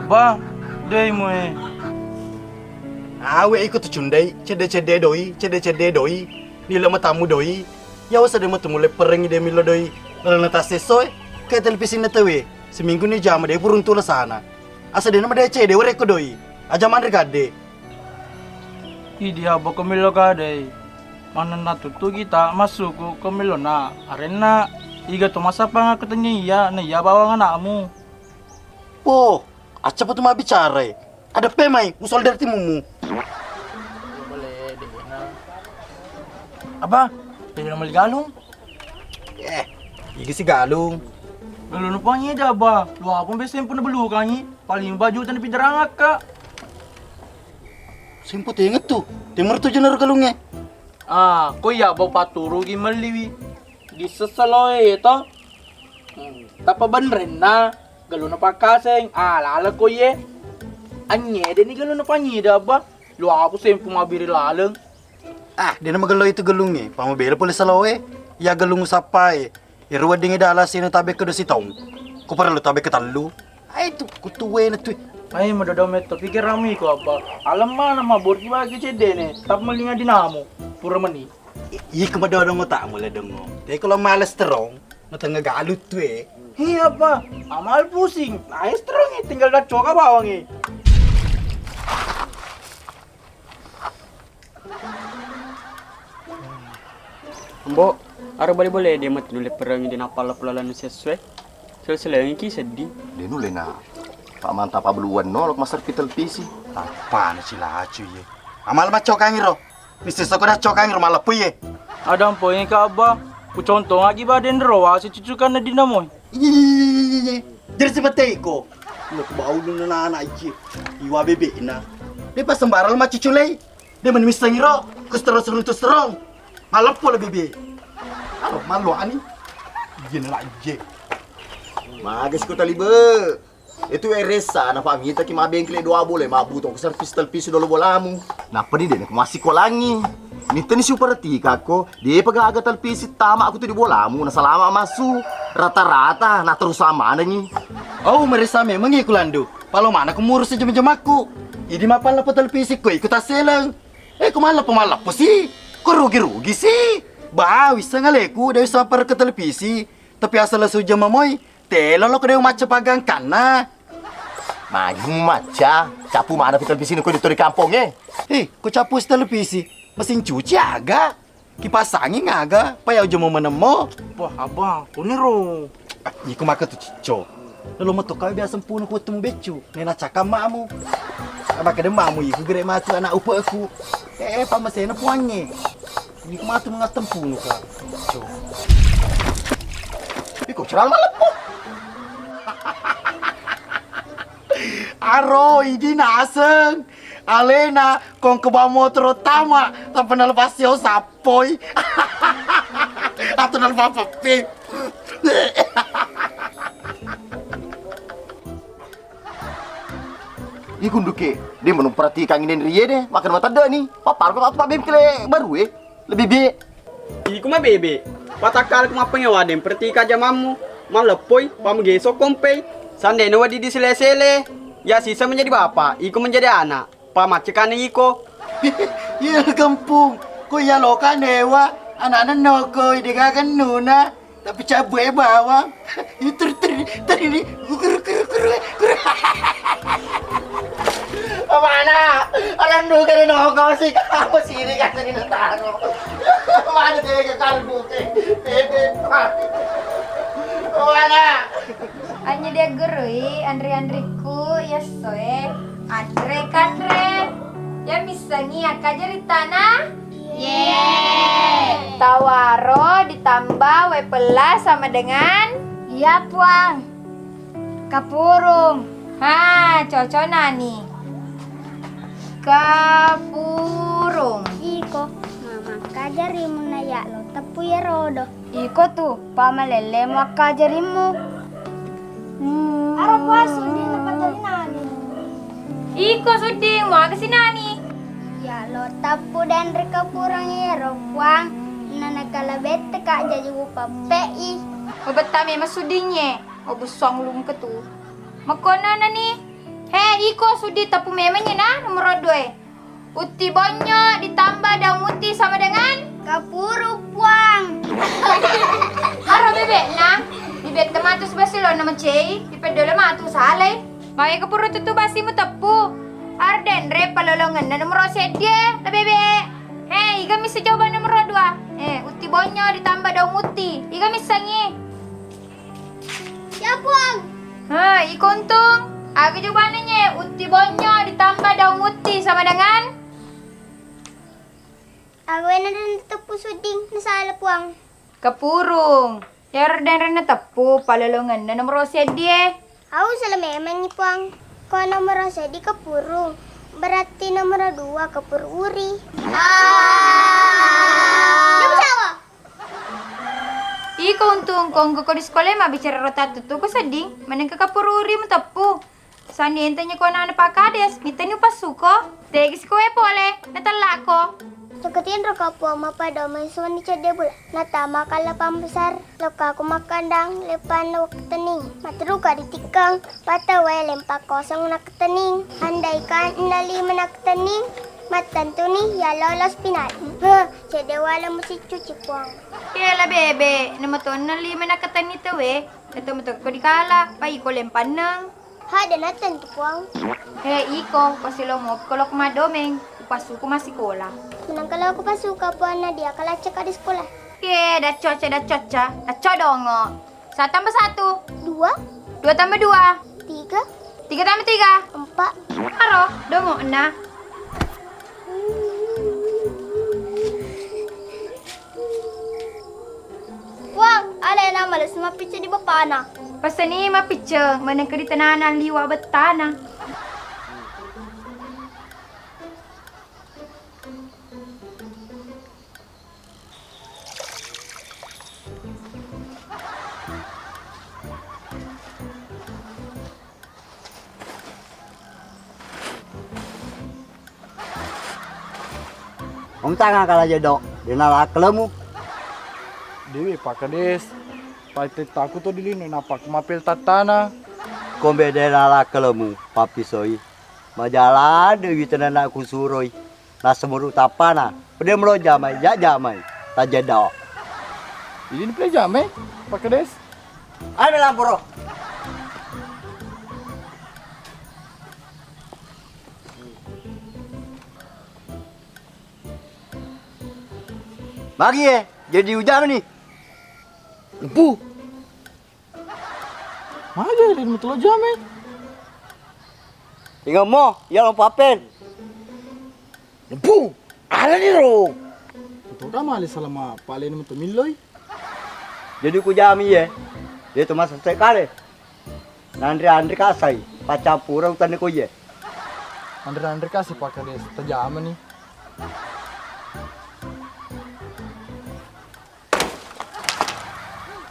Abah, deh mo Awe ikut cundai, cede doi, nila matamu doi. Ya wasa demo tu mulai pereng ide milo doi. Lalu nata sesoy, kayak televisi natawe. Seminggu ni jam deh purun tula sana. Asa dena mada cede were ko doi. Aja mandre kade. Idi abah kemilo kade. Mana na tutu kita masuk ko kemilo na arena. Iga to masa pa nga katanya iya, na iya bawa nga naamu. Oh, aca pa tuma bicara. Ada pemai, musol dari timumu. Boleh deh na. Abah, pwede na maligalong. Igi si galung. Lalo na pa niya da ba? Luha akong besempo na balukan niya. Paling baju tan pidarangak ka. Simpo tinget tu. Timur tu jenar galungnya. Ah, kuya baw paturo gi maliwi. Di sesaloy ito. Tapaban rin na. Galo na pa kaseng. Lala ko ye. Anye, din galo na pa niya da ba? Luha ako sempo mabiri lalang. Di na magalo itu galungnya. Pamabela pula sa lawe. Ya galung sapay. Iruwa dingi dala sino tabi ko do si Tong. Ko para lo tabi katalu. Ay tu kutuwe na tu. Ay, madadamet to. Pikir rami ko apa. Alam ma na mabor ki bagi cedene. Tap malinga dinamo. Pura mani. Iya kumadodong mo ta mo le dong. Kaya ko lang malas terong. Matanga galut tu eh. Hei apa? Amal pusing. Ayos terang tinggal dah coka bawang Mbok, ara bali boleh dia mati nulis perang di napal pelalan sesuai. Selesai ki sedih. Dia nule na. Pak mantap pa beluan no, lok master pitel pisi. Apa na sila acu ye. Amal ma cokangiro. Bisnis ako na cokangiro malapu ye. Ada poin ka ba? Ku contoh lagi baden rawa si cucukan na dinamo. Iya. Dari si batay ko. Lo bau lu na anak ye. Iwa bebe na. Dia pas sembaral ma cuculay. Dia menimistang iro. Kusterong serung. Malapu la bebe. Alo malu ani. Iya na ye. Magas ko talibe. Itu eresa na pamita ki mabengkle doa boleh mabutong ko servis telpisi dolo bolamu. Napa di dene masih ko langi. Nita ni superti kako, dia pagaga telpisi tama aku tuh di bolamu na salama masu. Rata-rata na terus sama ni. Oh, meresa memang ikulando. Palo mana kumurus sa jam-jam aku. Idi mapala po telpisi ko ikut aselang. Kumala po si. Ko rugi-rugi si. Bawis sa ngaleku dahil sa para ke televisi. Tapi asal suja mamoy. Telo lo kena maca pagang kana. Magi maca, capu mana televisi ko dito di kampung Ko capu sa televisi. Mesin cuci aga. Kipasangi aga. Payaw jam mo manamo. Wah, abang, kuniro. Iku maka tu cico. Lalu mato kau biasa puno ko temu becu. Nena cakam mamu. Maka de mamu iku gere matu anak upa aku. Pamasena puange. Iku matu mengatem puno ka. Cico. Iko ceral malepo. Aro, ini naseng. Alena, kong ke bawa motor utama. Tanpa nalepas yo sapoy. Atau nalepas pepe. Iku nduke, dia perhatikan ini rie deh. Makan mata dah ni. Papar ko apa bengkle baru Lebih be. Iku mah bebe. Patakal kuma pengewadem pertika jamamu. Malepoy, pamugeso kompe. Sandene wadi di sele-sele. Ya sisa menjadi bapak, Iko menjadi anak. Pamacekan Iko. Ya kampung. Ko ya loka newa. Anak-anak noko idegakan nuna. Tapi cabai bawang. Itu ini. Mana? Alam dulu kan noko sih. Apa sih ini kan ini tano. Mana dia ke karbu ke? Bebe. Mana? Anya dia gerui, Andriku, ya soe. Andre. Ya misalnya akak tanah. Tawaro ditambah W+ sama dengan? Iya, Puang. Kapurung. Cocok nani. Kapurung. Iko, mama kajarimu na ya lo tapu ya rodo. Iko tuh, pamalele mo akajarimu. Arap wasu di lepat dari nani. Iko suding, mau ke si nani. Ya lo tapu dan reka purang ya ropuang. Nana kalabet kak jadi upa PI. Obat tami masudingnya. Obus song lung ketu. Makona nani. Hei, iko sudi tapu memangnya nah nomor 2. Uti bonyo ditambah daun uti sama dengan Kapuru puang. Aro bebe nah. Bibet tematus basi lo nama cei. Bibet dole matu salay. Maya kapuro tutu basi mo tapu. Arden re palolongan na nomor sedye la bebe. Hei, kami sejawaban nomor 2. Uti bonyo ditambah daun uti. Kami sangi. Ya puang. Iko untung. Aku jawabannya uti bonyo ditambah daun uti sama dengan Aku na rin tapu suding nasala puang. kepurung. Ya dan rena tepu palolongan na nomor sedye. Aku salah memang ni puang. Kau nomor saya di kapurung. Berarti nomor 2 kapur uri. Yang sawa. Iko untung kong ko di sekolah mah bicara rota tutu ko seding. Manang kakapururi mo tepu. Sani entenya ko na pakades. Mitanya pasuko. Tegis ko pole. Natala ko. Sakitin roka puang mapada may suwan ni Chadebul. Natama kala pambesar. Loka kumakandang lepan na waktaning. Matruka ditikang. Pataway lempak kosong nakataning. Andai kan inalima nakataning. Matanto ni ya lolos pinal. Chadewala mo si cuci puang. Kela bebe. Namaton na 5 na katanito Ito mo ko di kala. Pai ko lempan nang. Hada natan tu puang. Iko. Pasilomop kolok madomeng. Pasuko masikola. Menang kalau aku pasuka puang na dia kalacak di sekolah. Dah coca. Dah codongo. 1 tambah 1. 2, 2 tambah 2. 3, 3 tambah 3. 4. Aro, dongo na. Puang, ala na malas mapicture di bapana. Basta ni mapicture, manang ka di tananan liwa betana. Om tangan kala jedok. Dinala kelemu. Dewi pakades. Pati taku to dilino napak mapel tatana. Kombe dinala kelemu. Papi soi. Majala dewi tenana kusuroi. Na semuru tapana. Pede melo jamai. Ja jamai. Ta jedok. Ini play jame pakades. Ada lamporo. Magi jadi hujan nih. Lempu. Maja lin mutulo jame. Tinggal mo, ya lompapen. Lempu. Ada nih ro. Ito ka mali salama palin mo tumiloy. Jadi ku jami ya. Dia tu masa sekali. Nandri kasai. Pacapura utan ko ye. Andre kasih pakades. Tajama nih.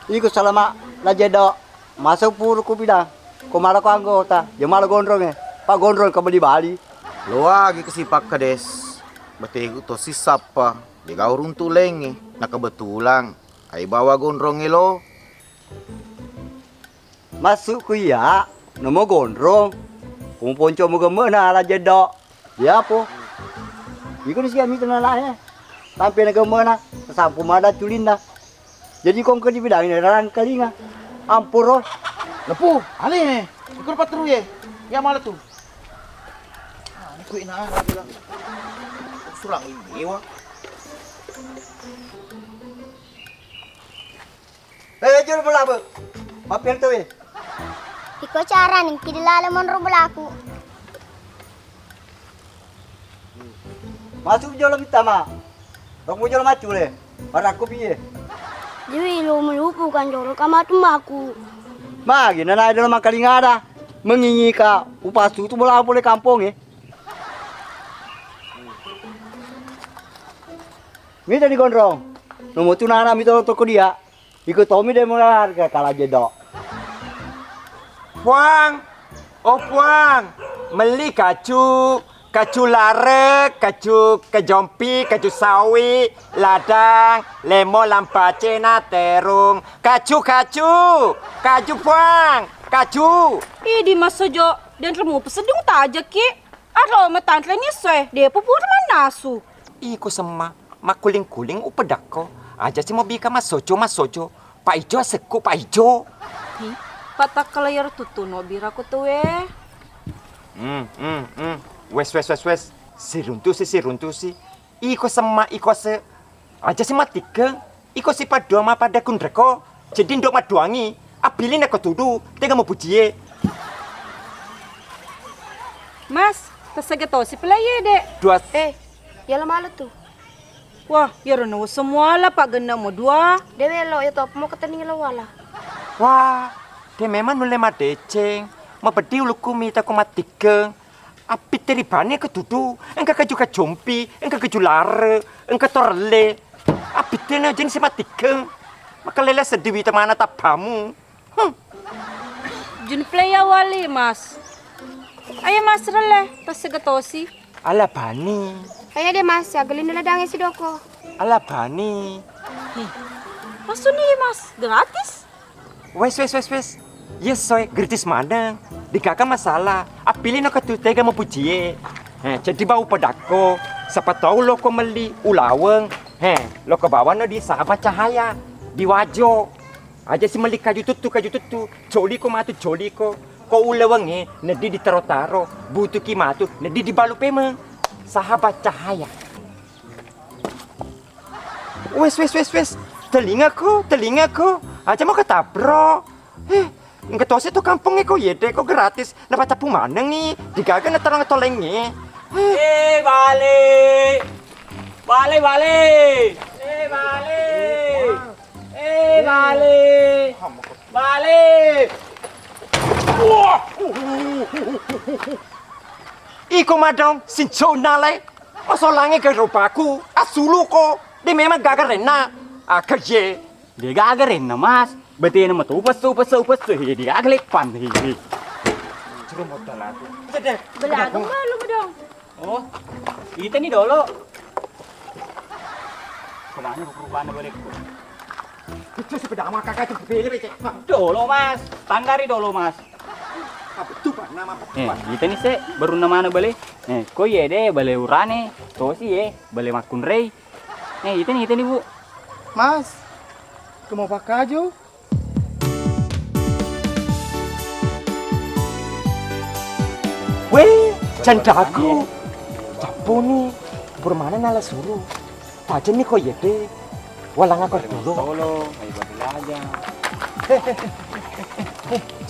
Iko salama la jedo. Masuk puru ku bilang. Kumala ko anggota. Jemala gondrong Pak gondrong ka di Bali. Luagi kesipak kades. Batego to si sapa. Di gaurun tuleng nakabetulang. Ay bawa gondrong lo. Masuk ku ya. Namo gondrong. Kung ponco mo gamana la jedo. Ya po. Iko ni siya mito na lahe. Sampai na gamana. Sampu mada culin na. Jadi kong ke di bidang ini rarang kalinga. Ampuro. Lempu. Ali ikut patru ye. Ya malah tuh. Ini ku ina bilang. Surang ini wa. Jur bola be. Mapir tu Iko cara ning kidilala mon robolaku. Masuk jolo mitama. Rong mo jolo macu le. Para aku piye. Jadi lo melupu kan jolo kamatu maku. Magi na dalam makalingada. Mengingi ka upasu tu bola boleh kampung Mita di gondrong. Nomo tu nana mito toko dia. Ikut Tommy deh mau harga kalah jedok. Puang, oh puang, meli kacu lare, kacu kejompi, kacu sawi, ladang, lemo lampace na terung, kacu puang, kacu. Ih di mas Sojo, Dan remu pesedung tak aja ki. Aro metantle ni soe, dia pupur mana nasu. Iko sama makuling-kuling upedako. Aja si mau bika mas sojo. Pak Ijo seku Pak Ijo. Hi, patak kelayar tutuno biraku tuh Wes. Si runtu si. Iko sama iko se. Aja si matika. Iko si padua ma pada kundreko. Jadi ndok maduangi. Abilin aku tudu. Tega mau pujiye. Mas, tersegeto si pelaya dek. Dua. Ya malu tuh. Wah, ya reno semua lah pak gena mau dua. Dewe lo ya top mau keteni lo wala. Wah, dia memang mulai madeceng. Mau bedi uluku mita ko matikeng. Api teribane ke tudu. Engka kejuka jompi, engka kejulare, engka torle. Api tena jeng si matikeng. Maka lele sedih temana tapamu. Jun pelaya wali mas. Ayo mas rele, tersegeto si. Ala bani. Ayo deh mas, ya gelin dulu dange si doko. Ala bani. Masu nih mas, gratis. Wes. Yes soy, gratis mana? Dikaka masalah. Apilin aku tuh tega mau pujiye. Jadi bau pedako. Siapa tahu lo ko meli ulaweng. Lo ke bawah no di sahabat cahaya. Di wajo. Aja si meli kaju tutu. Joli ko matu joli ko. Ko ulaweng nedi di taro. Butuh ki matu nedi di balu pemeng. Sahabat cahaya. Wes. Telingaku. Aja mau ketabro. Enggak tahu sih tuh kampungnya kok yede kok gratis. Dapat capu mana nih? Digaga neterang tolengnya. Balik. Iko madong sinco nale. Masalahnya ke rupaku. Asulu ko. Dia memang gagal rena. Kerja. Dia gagarin na mas. Berarti nama tuh upas dia gagalek pan. Curu modal aku. Belagang malu dong. Oh, kita nih dulu. Kemana perubahan boleh? Itu sepeda sama kakak itu beli becek. Dulu mas, tanggari dulu mas. Apa tuh pak nama Kita nih se baru nama boleh. Kok ya deh boleh urane. Tuh sih boleh makun rey. Kita nih bu. Mas, kamu mau pakai aja? Weh, candaku. Capo nih. Bermana nala suruh. Pajen nih kok yede. Walang aku dulu. Dulu, ayo belajar.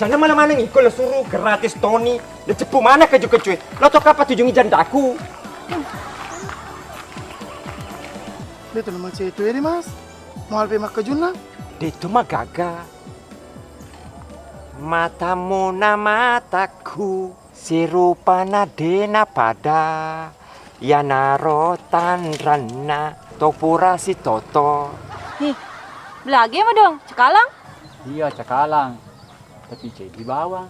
Jangan mana-mana ngikut lo suruh gratis Tony. Lo cepu mana keju-keju. Lo tau apa tujungi jandaku. Dia tuh nama cewek itu ya mas. Mau alpe mak kejuna? Dia itu mah gagal. Matamu na mataku. Sirupana dena pada. Ya narotan rana. Topura si toto. Nih, belagi apa dong? Cekalang? Iya, cakalang. Tapi jadi bawang.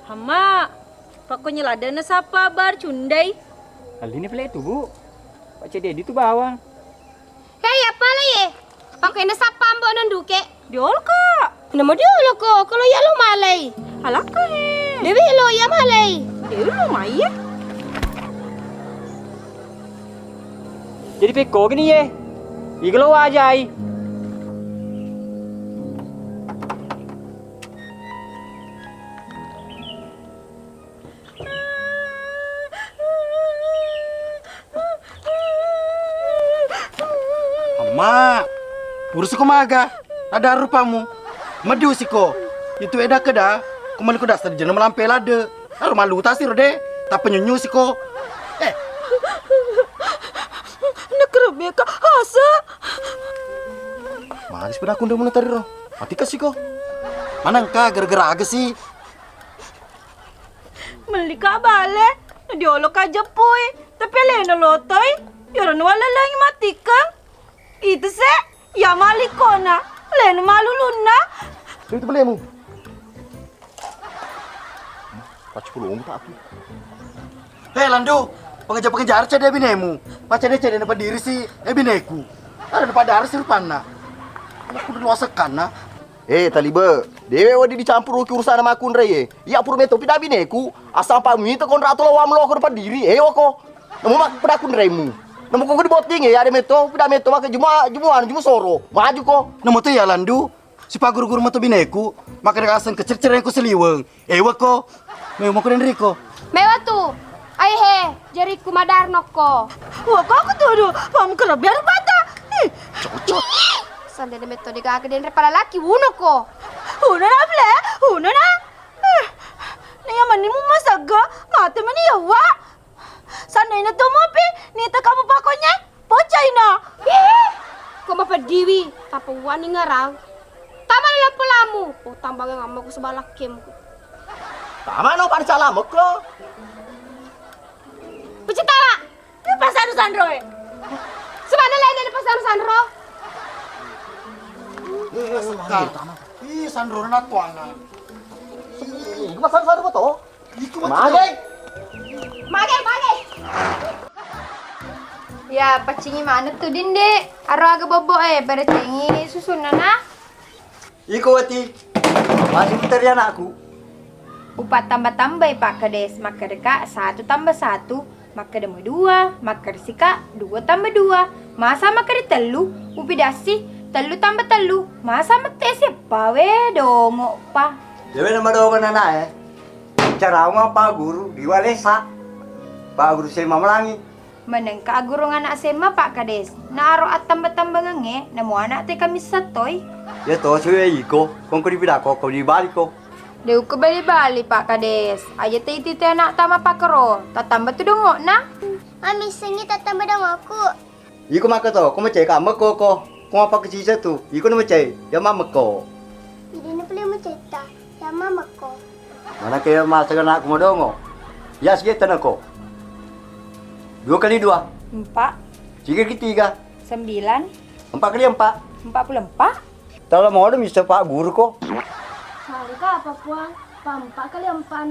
Hama, pokoknya ladana sapa bar cundai. Kali ini play itu bu. Pak Cedi itu bawang. Hei, apa lah ye? Pakai nasa pambo nanduke. Diol kak. Nama dia lo kok, kalau ya lo malay. Halaka Dewi lo ya malay. Dewi lo maya. Jadi peko gini ye. Iglo aja ai. Ma, urus ko maga. Ada rupamu. Madu siko. Itu eda keda. Kembali ko dasar jenam lampe lade. Aru malu tasir de. Tak penyunyu siko. Nakrebe ka hasa. Magis pada aku udah mau tadi roh. Mati ka siko. Mana engka gara-gara aga sih. Melika bale. Diolo ka jepoy. Tapi leno lotoy. Yoron wala lang matikang. Itu se. Ya malikona. Leno maluluna. Itu belemu. Pacul tak aku. Hei Landu, pengejar-pengejar cede binemu. Paca dia cede depan diri si bineku. Ada depan darah si rupana. Aku udah luasakan na. Talibe, dewe wadi dicampur ke urusan sama aku ndre. Ya pur meto pida bineku, asal pami te kon ratu lawa mlo ko depan diri. Wako. Nemu mak pada aku ndremu. Nemu ko di boting ya ada meto, pida meto mak jumuan soro. Maju ko. Namo tuh ya landu. Si Pak Guru-guru mata bineku, makan kasan kecer-cereng ku seliweng. Wako. Mau ko den Riko. Mewah tuh. Ai he, jariku madarno ko. Wah, kok aku tuh, kamu kelebihan bata. Sande de metode ga den re para laki wuno ko. Una na ble, una na. Niya manimu masaga, mate mani yawa. Sana ina tomopi, nita kamu pakonya, pocay na. Ko mapadiwi, tapo wani ngarang. Tama na lang pala mo. O tambang nga mo ko sa balakim ko. Tama no pada salah ko. Pecitara! Di pasar Sandro eh. Semana lain dari pasar Sandro? Ih, Sandro na tuangan. Iku masan sadu to? Iku Magay. Magay! Ya, pacingi mana tuh dinde? Aro aga bobo pada cengi susunan na. Iko wati. Masih putar ya anakku. Upat tambah-tambah Pak Kades, maka deka 1 tambah 1, maka demo 2, maka sika 2 tambah 2, masa maka di telu, upi dasi, telu tambah telu, masa mete siapa we dongo pa. Dewe nama doa nana cara ngapa Pak Guru di Walesa. Pak Guru saya melangi. Menengka agurung anak sema Pak Kades, naaro at tambah-tambah nge, namo anak te kami satoy. Ya toh suwe iko, kong di bidako, kong di baliko. Deu ke bali-bali Pak Kades, aja te iti te anak tama pakero, tatambah tu dongo na. Mami sengi tatambah dong aku. Iko maka to, kong macam kamu ko, kong apa kecil tu, iko nama macam, ya mama ko. Jadi ni boleh mencerita sama mama ko. Mana kaya masa kan aku mau dongo. Ya sikit tanah ko. 2 kali 2, 4, 3 kali 3, 9, 4 kali 4. 44. Kalau mau ada bisa Pak Guru ko. Hari ka apa puang? 4 kali 4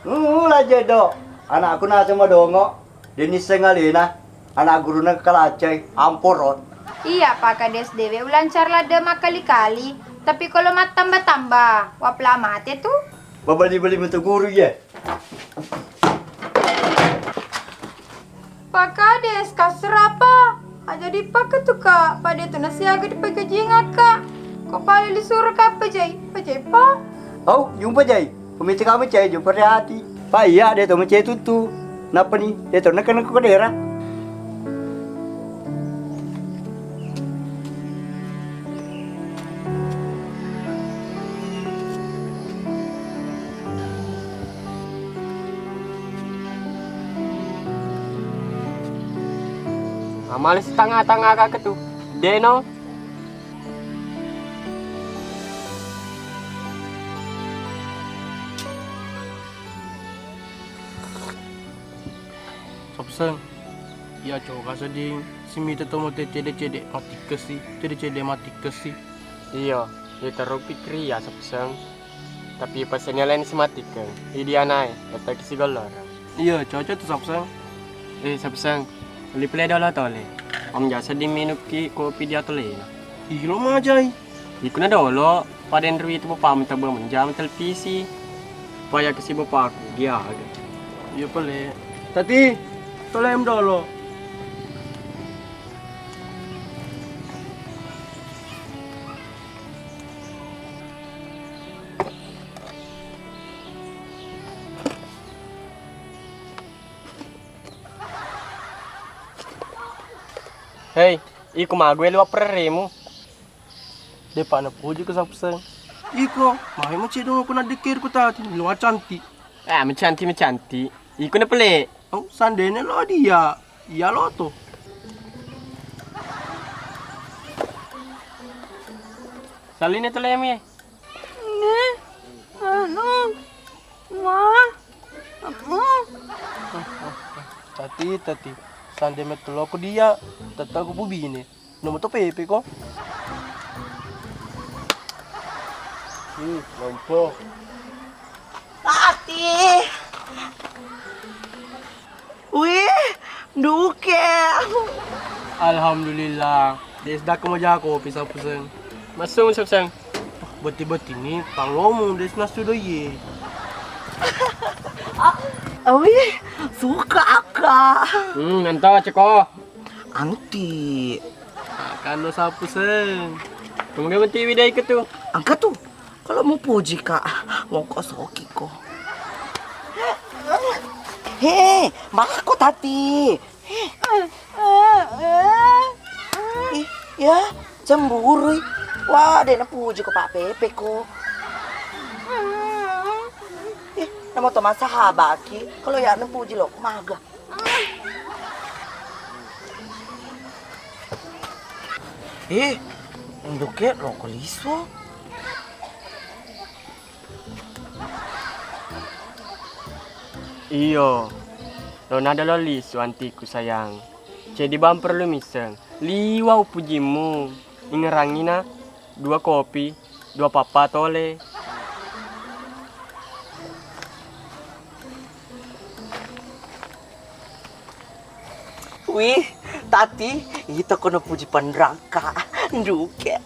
16. Lah jedo. Anak aku nasa mau dongo. Denis sengalina. Anak guru nak kalacay. Amporot. Iya Pak Kades dewe ulancar lada makali-kali. Tapi kalau mat tambah-tambah, wapla mate tuh. Babali-bali untuk guru ya. Pak Kades kasar apa? Aja dipakai tuh kak. Pada tuh nasi agak dipakai jengak kak. Kok paling disuruh kak pajai? Pajai pa? Oh, jumpa jay. Pemiti kami cay jumpa hati. Pak iya dia tuh mencay tutu. Napa nih? Dia tuh nak ke daerah. Malis tengah-tengah kak tu. Deno. Sobseng. Ya coba seding. Si mita tu mau cede-cede mati kesi. Cede-cede mati kesi. Iya, dia terus pikir ya sepseng. Tapi pesannya lain sematikan. Ini dia naik, kata kisi golor. Iya, cocok tuh Sobseng. Sepseng. Beli play dah tole. Om jasa di minum ki kopi dia tole. Ih, lo majai. Ikut na dolo. Paden rui itu bapak minta menjam televisi. Paya kesi bapak aku dia ada. Iya pele. Tati, tolem dulu. Hei, iku magwe luwa preremu. Depan na puji ke Sobseng. Iko, mahi mo cedong ako na dikir ko tati. Luwa cantik. Mencanti. Iku na pele. Oh, sandene lo dia. Iya lo tuh. Salin itu lemi. Tati. Sande metelo ko dia. Tata ko bubine. Nomo to pepe ko. Lompo. Tati. Wih, duke. Alhamdulillah. Desda ko maja ko pisang puseng. Masuk puseng. Beti-beti ni tanglomu desna sudah ye. Awi, suka aka. Nanti ceko. Anti, Kano sa puseng. Tunggu dia TV dia ikut tuh. angkat tuh. Kalau mau puji kak, mau kosoki ko. Hei, mako tati. Ya, cemburu. Wah, dia puji ko Pak Pepe ko. Nama teman sahabat ki, kalau ya puji lo maga. Unduke lo koliso. Iyo. Lo nada lo lisu antiku sayang. Jadi bumper lu miseng. Liwau pujimu. Ingerangina 2 kopi, 2 papa tole. Wih, tati, itu kono puji pandraka. Nduke.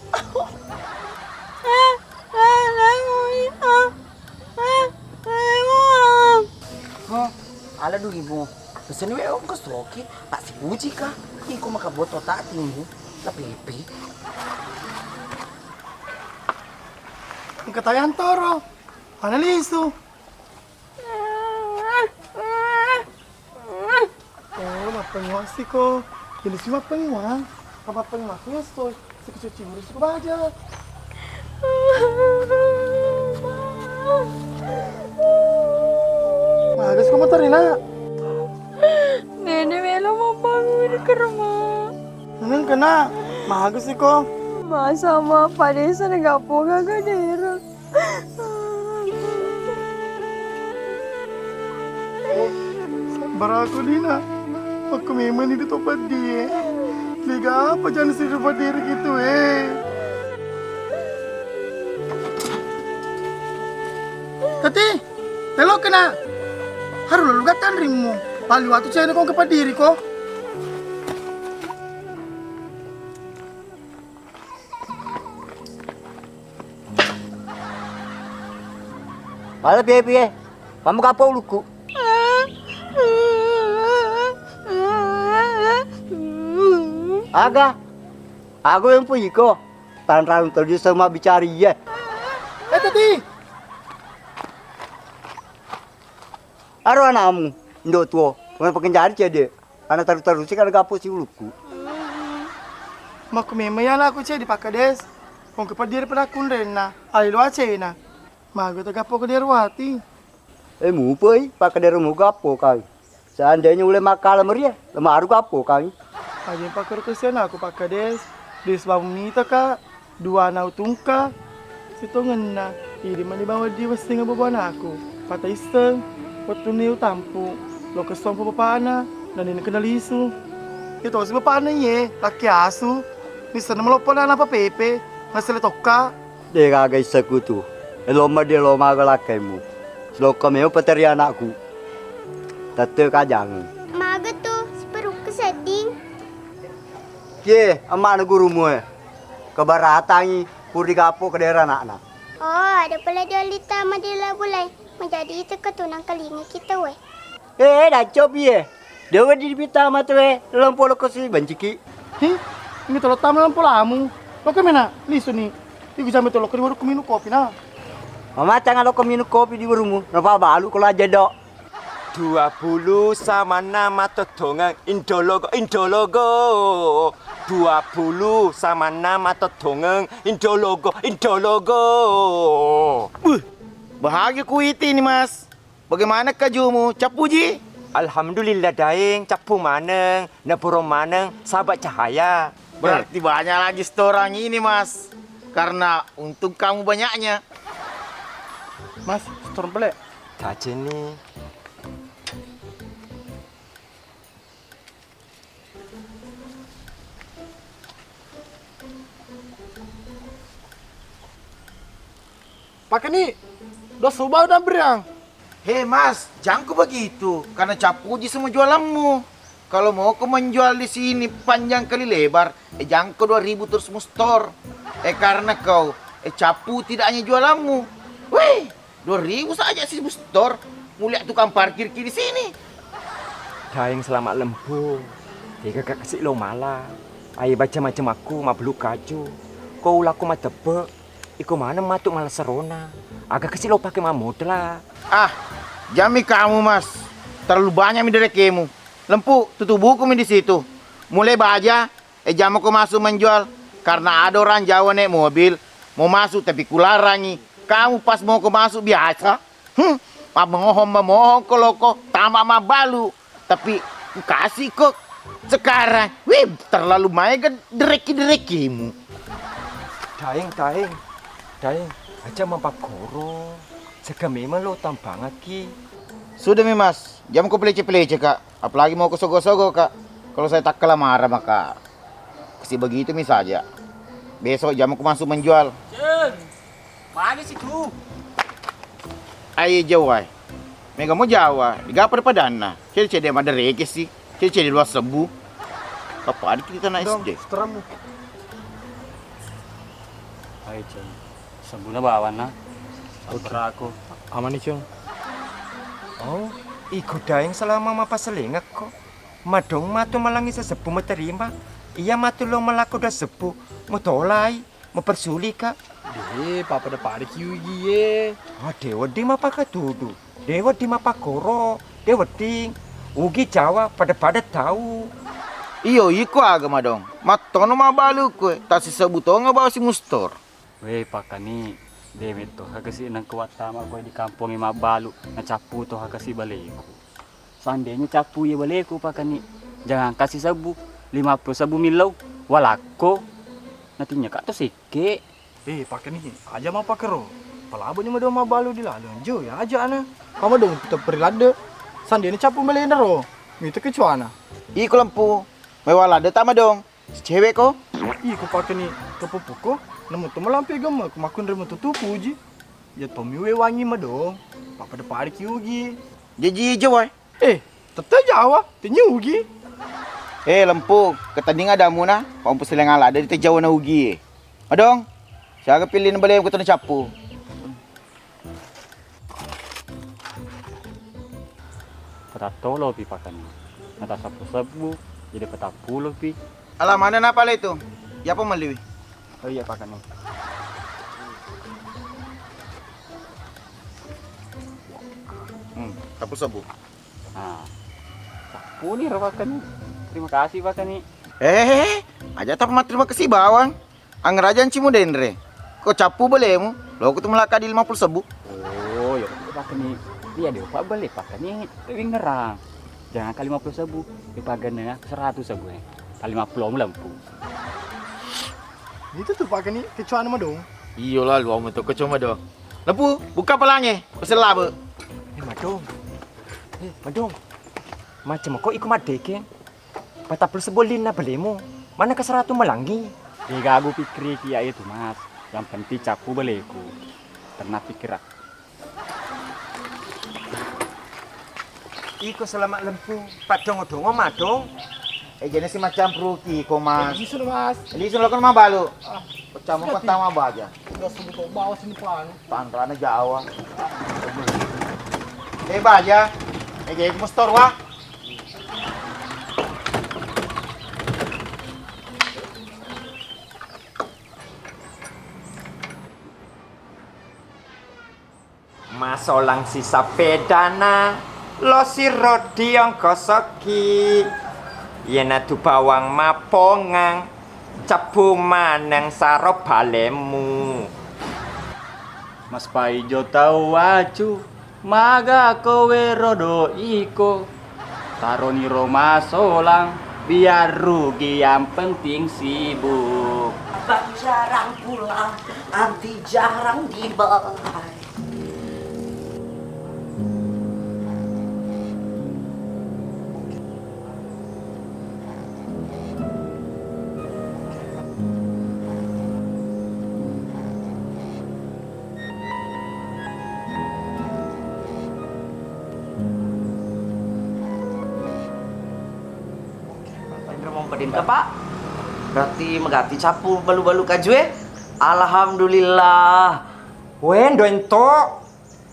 Ala dugimu. Pesen we om kesoki, tak si puji ka. Iko makaboto tati mu. Tapi Pepe. Katayan toro. Analiso. Oh, mapengwasi ko. Jadi si mapengwa. Apa pengwa ko estoy. Sekecil urus ko baja. Magas ko motor na. Nenek Mela mau bangun ke rumah. Nang kena. Magas ko. Masa sama Pak Desa nggak poga ke daerah. Bara ako din ah. Pag kumiman hindi to pa di eh. Liga apa jangan sih pa diri gitu eh. Tati, telo ka na. Haru lulugatan rin mo. Paliwato siya na kong kapadiri ko. Malah Pepe, kamu kapo luku. Aga, aku yang punya ko. Tanran tadi sama bicara ya. Tati! Aro anakmu, ndo tuo, pengen pekerjaan jadi. Anak taruh sih kan kapo si luku. Makumimayan ako siya di pakades. Kung kapadiri pa na kung rin na. Alilo siya na. Mago tagapo ko dirwati. Mupoy, pakai dari muka apa kau? Seandainya boleh makan meriah, lemah aku apa kau? Ajin pakar kesian aku pakades. Di sebab minta ka. 2 na utungka. Sitongan na. Iri man ibawa di wasti nga babuan ako. Patay isang. Waktu niyo tampu. Lo kesong pa papana. Nanin ka naliso. Ito si papana ye. Laki asu. Nisa na malopon na pa Pepe. Nasalitok ka. Dia kagak isaku tuh. Loma dia loma galakaimu. Sloka meu pateri anakku. Tete kajang. Maga tuh, seperuk keseding. Ye, amak gurumu eh. Kebaratangi puri kapo ke daerah anak-anak. Oh, ada pula dia lita madila bulai. Menjadi itu ketunang kelingi kita weh. Dah coba ye. Dia wedi dipita mata we. Dalam polo kosi banciki. Hih? Ini tolong tamu lamu. Lo kemana? Liso nih. Iku sampai tolong ke warung minum kopi na. Mama jangan lo minum kopi di rumah. Napa balu kalau aja dok. 20 sama nama todongan Indologo 20 sama nama todongan Indologo Bahagia kuiti ini mas. Bagaimana kajumu? Cap puji? Alhamdulillah daeng capu maneng nepuro maneng sahabat cahaya. Berarti banyak lagi setoran ini mas. Karena untung kamu banyaknya. Mas, setoran pelek. Caca nih. Pakai nih. Udah subah udah berang. Hei mas, jangan kau begitu. Karena cap puji semua jualanmu. kalau mau kau menjual di sini panjang kali lebar, jangkau 2.000 terus mustor. Karena kau capu tidak hanya jualanmu. Wih, 2.000 saja sih mustor. Mulia tukang parkir di sini. Daeng selamat lembu. Dia kakak kasih lo malah. Ayo baca macam aku, mah beluk kaju. Kau laku mah tebek. Iku mana matuk malah serona. Agak kasih lo pakai mah modal. Ah, jami kamu mas. Terlalu banyak miderekemu. Lempu, tutup buku di situ. Mulai baja, jam aku masuk menjual. Karena ada orang Jawa naik mobil. Mau masuk tapi kularangi. Kamu pas mau ke masuk biasa. Mah memohon kalau kok tambah mah balu. Tapi kasih kok. Sekarang, wih, terlalu main dereki-derekimu. Daeng. Aja mampak goro. Sega memang lo tambang lagi. Sudah mi mas, jam ko pelece-pelece kak. Apalagi mau ke sogo-sogo kak. Kalau saya tak kalah marah maka kasih begitu mi saja. Besok jam aku masuk menjual. Mana situ? Ayo Jawa. Mega mau Jawa, digapar padana. Cede ada reke sih. Cede 2 sebu. Apa ada kita naik SD? Seteramu. Ayo Ceng, sebulan bawa na. Sabar aku. Aman nih, Cung. Oh, iku daeng selama mapa selingak kok. Madong matu malangi sesepu menerima. Iya matu lo melaku dah sepu. Mau tolai, mau persuli kak. Papa da pada kiugi ye. Dewa di mapa katudu. Dewa di mapa koro. Dewa di ugi Jawa pada tahu. Iyo, iko agama dong. Matono mabalu ko. Tak sisabuto nga bawa si mustor. Weh pakani, Dewi to hakasi nang kuat tama ko di kampung yang mabalu na capu to hakasi baleku. Seandainya capu ya baleku pakani, jangan kasih sabu 50 sabu milau walako. Nantinya kak to sike. Pakai nih, aja mau pakai ro. Palabanya mah dong mabalu di lalu. Jo ya aja ana. Kamu dong kita perilade. Sandene capu melena ro. Itu kecuana. Iko lempu. Mewala ada tama dong. Si cewek ko. Iko pakai nih kepupu ko. Nemu tuh melampi gama. Kemakun remu tutup puji. Ya tomi we wangi mah dong. Papa da pada kiugi. Jadi Jawa. Tetap Jawa. Tenyugi. Lempu. Ketanding ada muna. Kamu peseleng ala ada di Jawa na ugi. Adong. Siaga pilih balik yang kita capu. Petatolo pi pakani. Nata sabu jadi petapulo pi. Alah mana napa lah itu? Ya apa maliwi? Oh iya pakani. Sapu sabu. Nah, sapu nih pakani. Terima kasih pakani. Aja tak terima kasih bawang. Angrajaan cimu dendre. Kok capu bolehmu? Lo aku tuh melaka di 50 sabu. Oh, ya pakani. Dia deh pak balik pakani. Tapi ngerang. Jangan kali 50 sabu. Dipagannya 100 sabu ya. Kali 50 lampu. Itu tuh pakai nih kecuana mah dong. Iyalah lu amu tuh kecuma dong. Lempu, buka pelangnya. Pesel labe. Madong. Macam kok iku madeke. Patapul sebolin na balemu. Mana ke 100 melangi. Dia aku pikir kia itu mas. Yang penting capu baleku. Pernah pikir aku. Iku selamat lempu. Padong-odongo madong. Jenis si macam peruki ko mas. Lisun mas. Lisun lo kan mah balu. Pecama pertama baja. Udah sebut bawa sini pan. Tanrana Jawa. Baja. Kayak mustor wah. Masolang sisa pedana. Lo si rodi yang kosoki. Yena tu bawang mapongang. Capu manang saro balemu. Mas Paijo tahu waju. Maga kowe rodo iko. Taroni Roma solang. Biar rugi yang penting sibuk. Abang jarang pulang, anti jarang dibawa. padin ka pak. Berarti megati capu balu-balu kajue. Alhamdulillah. Wen doento.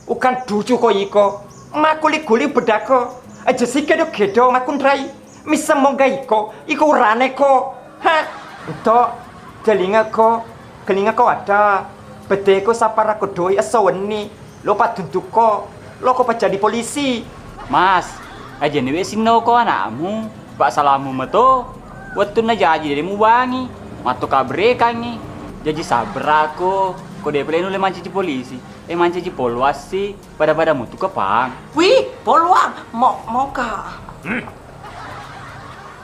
Ukan ducu ko iko. Makuli-kuli bedako. Aja si kedo-kedo makundrai. Misa mongga iko. Iko urane ko. Ha. Ento. Kelinga ko ada. Bete ko sapara ko doi asaweni. Lo patuntuk ko. Lo ko jadi polisi. Mas, aja nih sinau ko anakmu. Pak salamu meto. Waktu na jadi dari mu bangi. Matu kabre kangi. Jadi sabar aku. Ko dia pelenu le manci polisi. Manci polwas sih. Pada mutu kepang. Wih, poluang. Mau ka?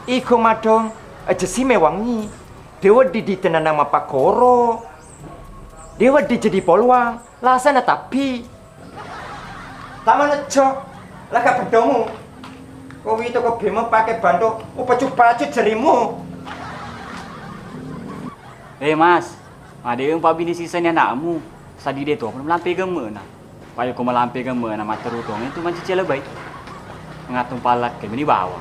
Iko madong. Aja si mewangi. Dewa di tenan nama Pak Koro. Dewa di jadi poluang. Lasana tapi. Taman aja. Laka berdomu. Kau itu kau bema pakai bando. Upacu-pacu jerimu. Mas. Ada yang pabini sisanya anakmu. Sadi dia tuh belum lampai gemena. Payo kau melampai gemena materutong itu manci celebai. Ngatung palak ke ini bawah.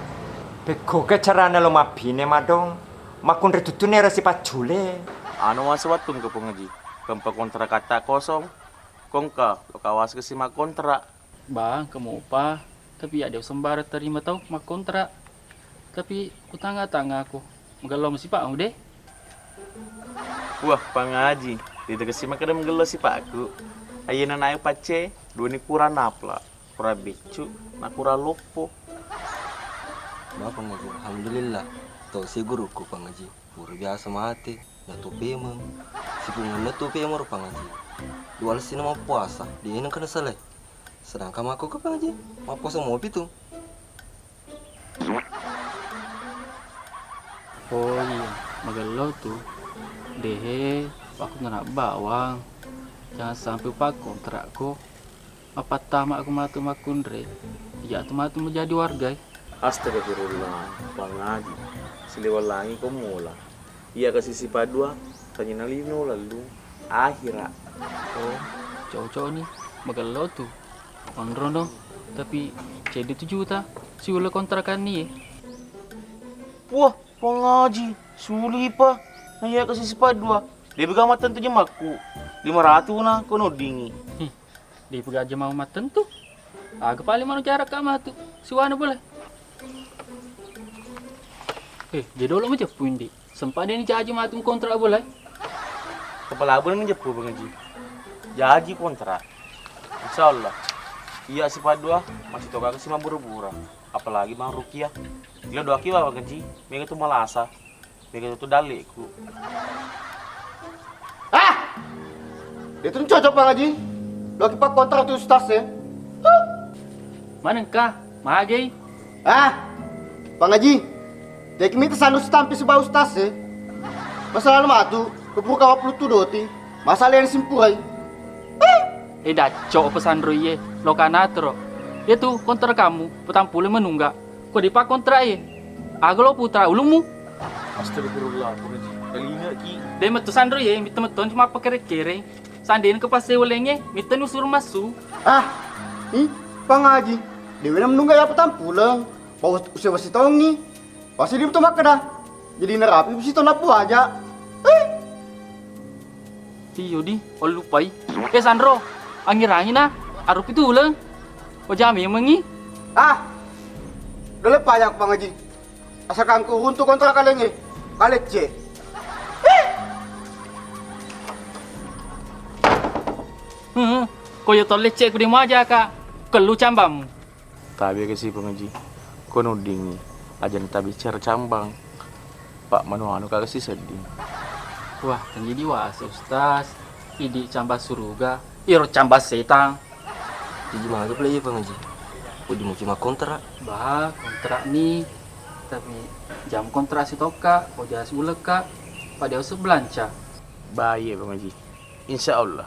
Beko ke carana lo mapine madong. Makun retutune rasi pacule. Ano masawatun ke pengaji. Kempa kontrak kata kosong. Kongka lo kawas ke si mak kontrak. Bang, kamu apa? Tapi ada sembara terima tau mak kontrak. Tapi utang-tanga aku. Mengelom si Pak deh. Wah, pengaji. Di dekat si mak ada mengelos si Pak aku. Ayana naik pace. Dua ni kurang napla. Kurang becu. Nak kurang lopo. Ba pengaji, alhamdulillah. Tau si guruku pengaji. Guru biasa mati. Natu pemeng. Si pungan natu pemeng pengaji. Dua sini mau puasa. Dia ini kena selek. Sedangkan aku ke pengaji. Mau puasa mau pitu. Oh iya, magalo tuh. Dehe, aku nggak bawang. Jangan sampai pak kontrakku. Apa tamak aku matu makundre. Ya tuh matu menjadi warga. Astagfirullah, pengaji. Siliwalangi kau mula. Iya kasih si padua. Tanya nalino lalu. Akhirat. Oh, cowok-cowok nih, magalo tuh. Onrono, tapi jadi 7 juta. Si ula kontrakan nih. Wah, pengaji. Suli pa. Naya kasih si padua. Dia pegang matan tu jemaku. 500 na kono dingi. Dia pegang aja mau matan tuh. Agak paling mana cara kamu tuh. Si wana boleh. Jadi dulu macam pundi. Sempat dia ni caji matung kontrak boleh. Kepala abang menjepu pengaji. Jaji kontrak. Insyaallah. Iya si padua masih toka ke si buru-buru. Apalagi Bang Rukiah. Dia doa kiwa pengaji. Mereka tu malasa. Mereka tu dalikku. Itu cocok pengaji. Lagi pak kontrak tu ustaz ya. Mana kah? Magai. Pengaji. Dia kimi kesanu stampi sebab ustaz ya. Masalah lu matu. Keburu kawap lu tu doti. Masalah yang simpurai. Dah cok pesan Roye, lokanatro. Itu kontrak kamu, petang pulih menunggak. Kau dipak kontrak ye. Aglo putra ulumu. Astagfirullah, pengaji. Kali ingat ki. Dia metusan Roye, mitemeton cuma pakere-kere. Sandiin ke pas lewelengnya, miten usur masuk. Pengaji. Dewi na menunggak ya petang pulang. Bawa usia wasi tong ni. Pasti dia betul mak dah. Jadi nerapi besi tong napu aja. Iyo di, lupai. Sandro. Angin-angin na, arup itu ulang. O jami yang mengi. Udah lepas yang pengaji. Asalkan ku untuk kontrak kalian ni. Kalian cek. Kau ya toleh cek ku di aja kak. Kelu cambam. Tapi ke si pengaji. Kono dingi. Aja nita bicara cambang. Pak Manuanu kagak sih sedih. Wah, kan jadi was ustaz. Idi cambah suruga. Iro cambah setan. Jadi mana tu pelai pengaji? Udah mau cuma kontrak. Bah, kontrak ni. Tapi jam kontrak si toka. Kau jelas ulek kak. Pada usuk belanca. Baik pengaji. Insya Allah.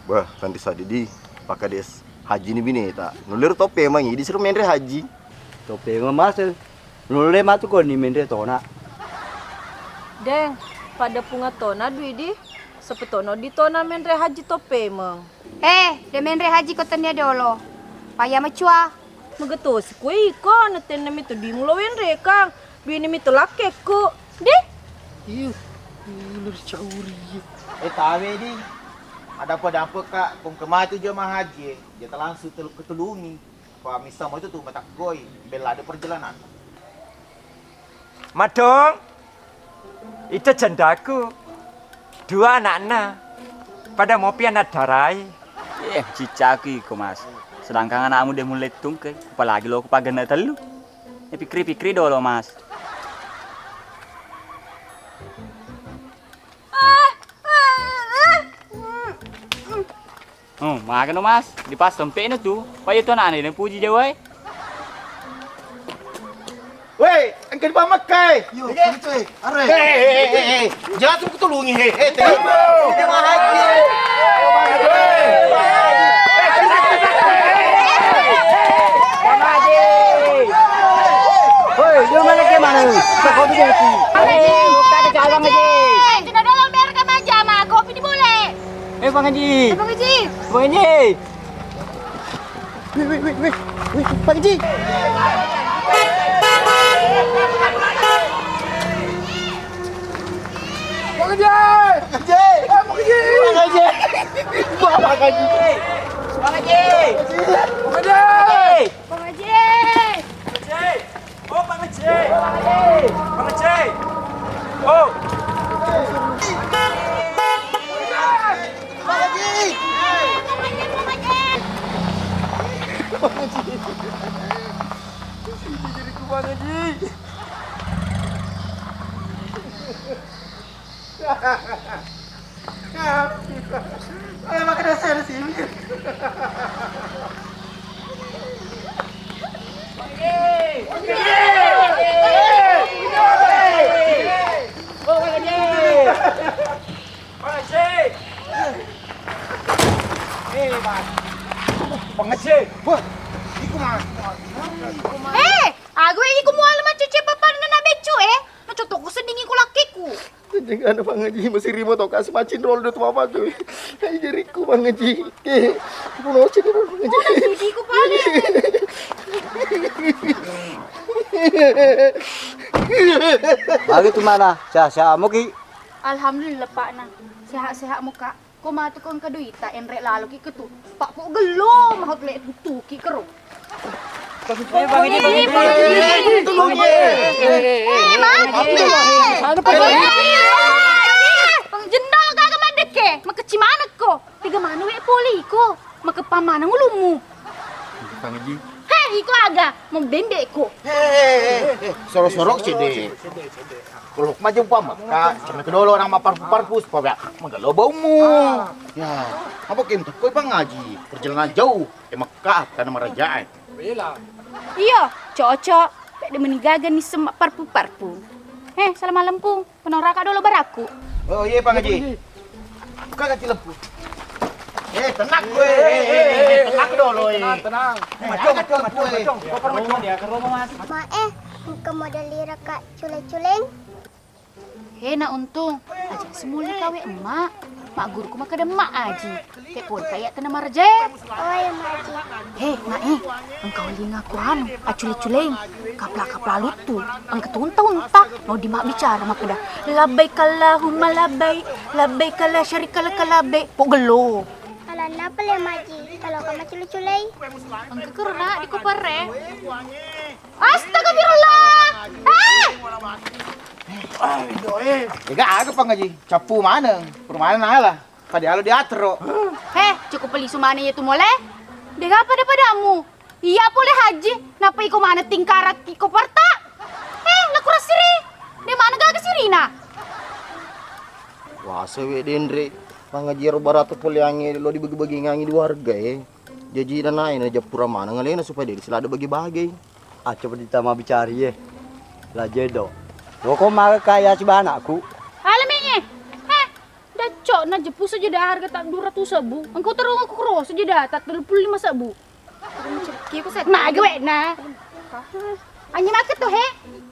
Bah, nanti sadidi pakai des haji ni bini tak. Nulir tope mangi disuruh mendre haji. Tope ngemas. Nulir matu kau ni mendre tona. Deng, pada punga tona duidi. Sepetono di tona menre haji tope meng. Dia menre haji kau tanya dolo. Paya macua. Magatos ko iko natin na mito di mo lawin rekang. Bini mito lakek ko. Di? Iya, ular cauri. Tahu ni. Ada apa kak? Kung kemati jemaah haji, dia langsung ketulungi. Kalau misal mau itu tuh matak goy, bela ada perjalanan. Madong, itu jandaku. Dua anak-anak. Pada mau pianat darai. Cicaki ko mas. Sedangkan anakmu udah mulai tungke. Apalagi lo kepagana telu. Pikir-pikir dulu mas. Makan dong mas. Di pas sampai ini tuh. Pak itu anak ini puji jawai. Weh, engkau di bawah makai. Yo, cuy, are. Hei, jangan tuh ketulungi, hei. Jemaah haji. Woi, dia mana ke mana? Kopi dia tu. Buka ada jalan aja. Kena dorong biar ke meja mah. Kopi di boleh. Bang Haji. Bang Haji. Bang Haji. Weh, Pak Haji. Bang Haji. Bang Haji. Bang Haji. Bang Haji. Bang Haji. Oh, Bang Haji. Bang Haji. Oh. Makan dasar sih. Aku ini kumual sama cuci papan na becu Nacotok ko sa dingin ko lakiku. Jangan Bang Haji masih rimo tau kasih macin roll dot mama tuh. Ai diriku Bang Haji. Ke. Puno cini Bang Haji. Jadi ko pala. Lagi tu mana? Siapa mo ki? Alhamdulillah Pak na. Sehat-sehat muka. Ko matukon ka duita enrek lalo ki ketu. Pak po gelo mahot le tuki kero. Bang Haji. Tolong Pang jendol kagak madek ke. Makecimana ko. Tiga manu we poli ko. Makepamana ngulumu. Bang Haji. Hei, iko aga membembek ko. Sorok-sorok sih deh. Kalau maju pam, kak, cuma kedolo orang parpus, pak, menggalo baumu. Ya, apa kim tuh? Kau Bang Haji, perjalanan jauh, Mekah karena merajaan. Iya, cocok. Pek menigaga nih semak parpu-parpu. Salam malam pung. Penoraka dulu baraku. Oh iya Bang Haji. Buka ganti lampu. Tenang gue. Tenang dulu. Tenang. Macong. Koper dia ke rumah mas. Muka modal lira kak culeng-culeng. Nak untung. Aja semula kawe emak. Mak guruku mah kada emak aji. Kayak pun kayak kena marje. Oh ya maji. Mak engkau linga ku anu, acule-culeng. Kapla-kapla lutu. Ang ketunta-unta. Mau di mak bicara mak kada. Labbaik Allahumma labbaik. Labbaik la syarika laka labbaik. Pok gelo. Alan apa le maji? Kalau kamu culeng-culeng. Ang kekerna di kupare. Astagfirullah. Jaga agak Bang Haji. Capu mana? Permainan ala. Kadi alo diatro. Cukup beli sumane itu boleh? Dega apa daripada Iya boleh haji. Napa iko mana tingkarat iko parta? Lakura siri. Di mana gak sirina? Wah, sewe dendre. Bang Haji robaratu poliangi lo dibagi-bagi ngangi di warga Jadi dan naik aja pura mana ngalena supaya dia selada bagi-bagi. Coba ditama bicari lah jedo. Kok mah kaya si anakku. Alaminya. Dah cok na jepu saja dah harga tak 200.000. Engkau terung aku kero saja dah tak 35.000. Kiku set. Mak gue na. Anyi maket tuh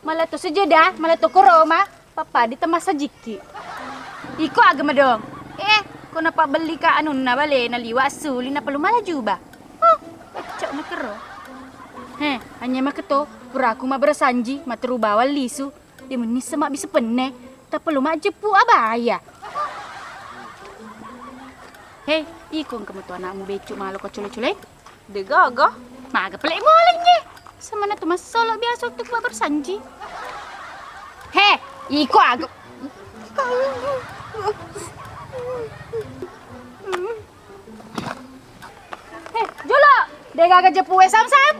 malah tuh saja dah, malah tuh kero mah. Papa ditambah sajiki. Iko agama dong. Kau napa beli ka anu na bale na liwa suli na perlu malah juba. cok nak kero. Hanya mak keto, puraku mak bersanji, mak terubawa lisu. Dia menis semak bisa pene, tak perlu mak jepu abaya. Hei, ikon kamu tu anakmu becuk malu kau cule-cule. Dia gagah. Mak agak pelik malingnya. Sama nak tu masalah biasa waktu mak bersanji. Hei, ikon agak. Hei, Jolo, dia gagak jepu sam-sam.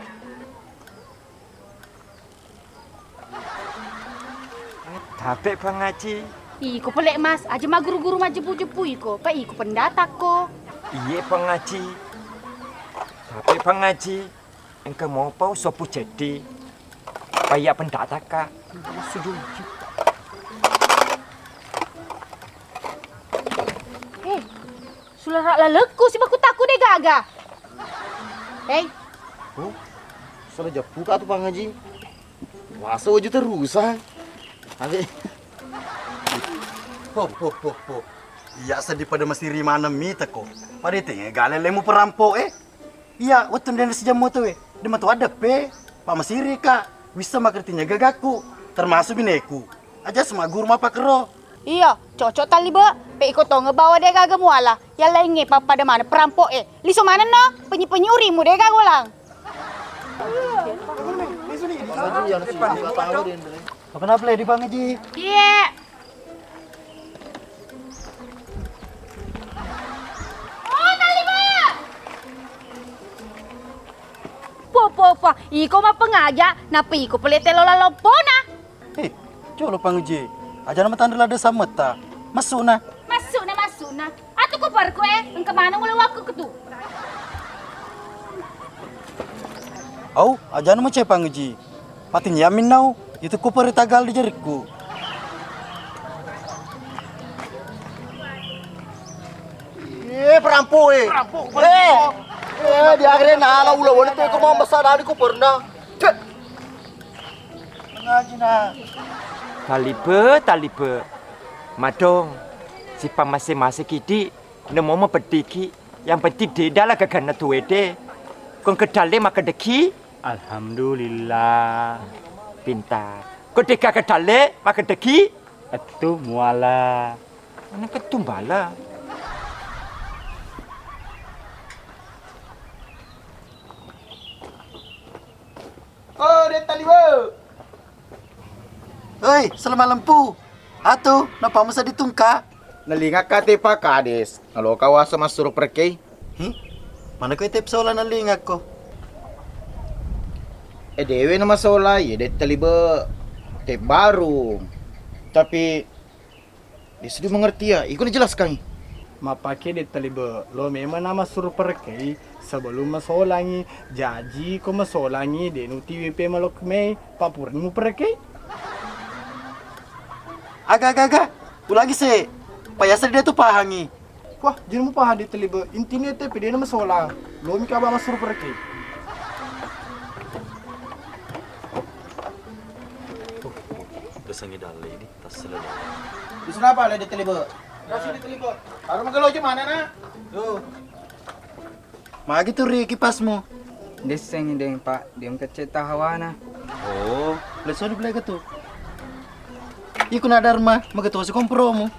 Tapi pengaji. Iko pelik mas, aja mak guru-guru mak jepu-jepu iko. Pak iko pendatak ko. Iya pengaji. Tapi pengaji, engkau mau pau sopu jadi. Paya pendatak kak. Setuju. Sulah rak laleku si baku taku deh gagah. Hei. Oh, salah jepu kak tuh Pak Haji. Masa wajah terusan. Nanti. Ho. Iya sedih pada masih rimana mita kok. Pada tengah galelemu perampok Iya, waktu dia sejam moto Dia matu ada Pak Masiri kak. Bisa makertinya gagaku. Termasuk bineku. Aja semua guru mapa kero. Iya, cocok tali be. Pe ikut to ngebawa deh gagah muala. Ya lainnya papa ada mana perampok Liso mana no? Penyi-penyi urimu deh gagah ulang. Apa napa di Bang Haji? Iya. Oh, tali be. Po. Iko mah pengaja, napi iko pelete lola lopona. Coba Bang Haji. Aja nama tanda lada sama ta. Masuk na. Masuk na. Atu ko parko engke mana mulai waku ketu. Au, aja nama cai Bang Haji. Patin yamin nau. Itu ku peri tagal di jariku. Perampok di akhirnya nala ulah wala tuh mau besar dari ku pernah. Ngaji na. Talibe. Madong. Si masing-masing kidi nemu mau pediki. Yang penting dia lah kagana tuwe deh. Kong kedale maka deki. Alhamdulillah. Pintar. Kau deka kedale maka deki. Itu muala. Mana ketumbala. Oh, dia talibe. Hei, selamat lempu. Atu, napa masa ditungka? Nalinga ka te pa kades. Nalo kawasa masuro perkei. Mana ko itip sola nalingak ko? Dewe na masola, det taliba tip baru. Tapi dia sudah mengerti ya. Ikut dijelaskan. Mapake de talibe. Lo memang nama suruh pergi sebelum masolangi. Jaji ko masolangi de nuti WP malok mei papurin mu pergi. Agak. Ulangi se. Payasa dia tu pahangi. Wah, jangan mu paham de talibe. Intinya te pede nama masolang. Lo mi kaba masuru pergi. Kesangi dalai ini tas selesai. Di sana apa ada taliba? Kasih di taliba. Harus magalojo mana na? Tuh. Magi tu ri kipasmu. Deseng deng Pak, diam keceta hawana. Oh, leso di belega tu. Iku na dharma, magato si kompromo.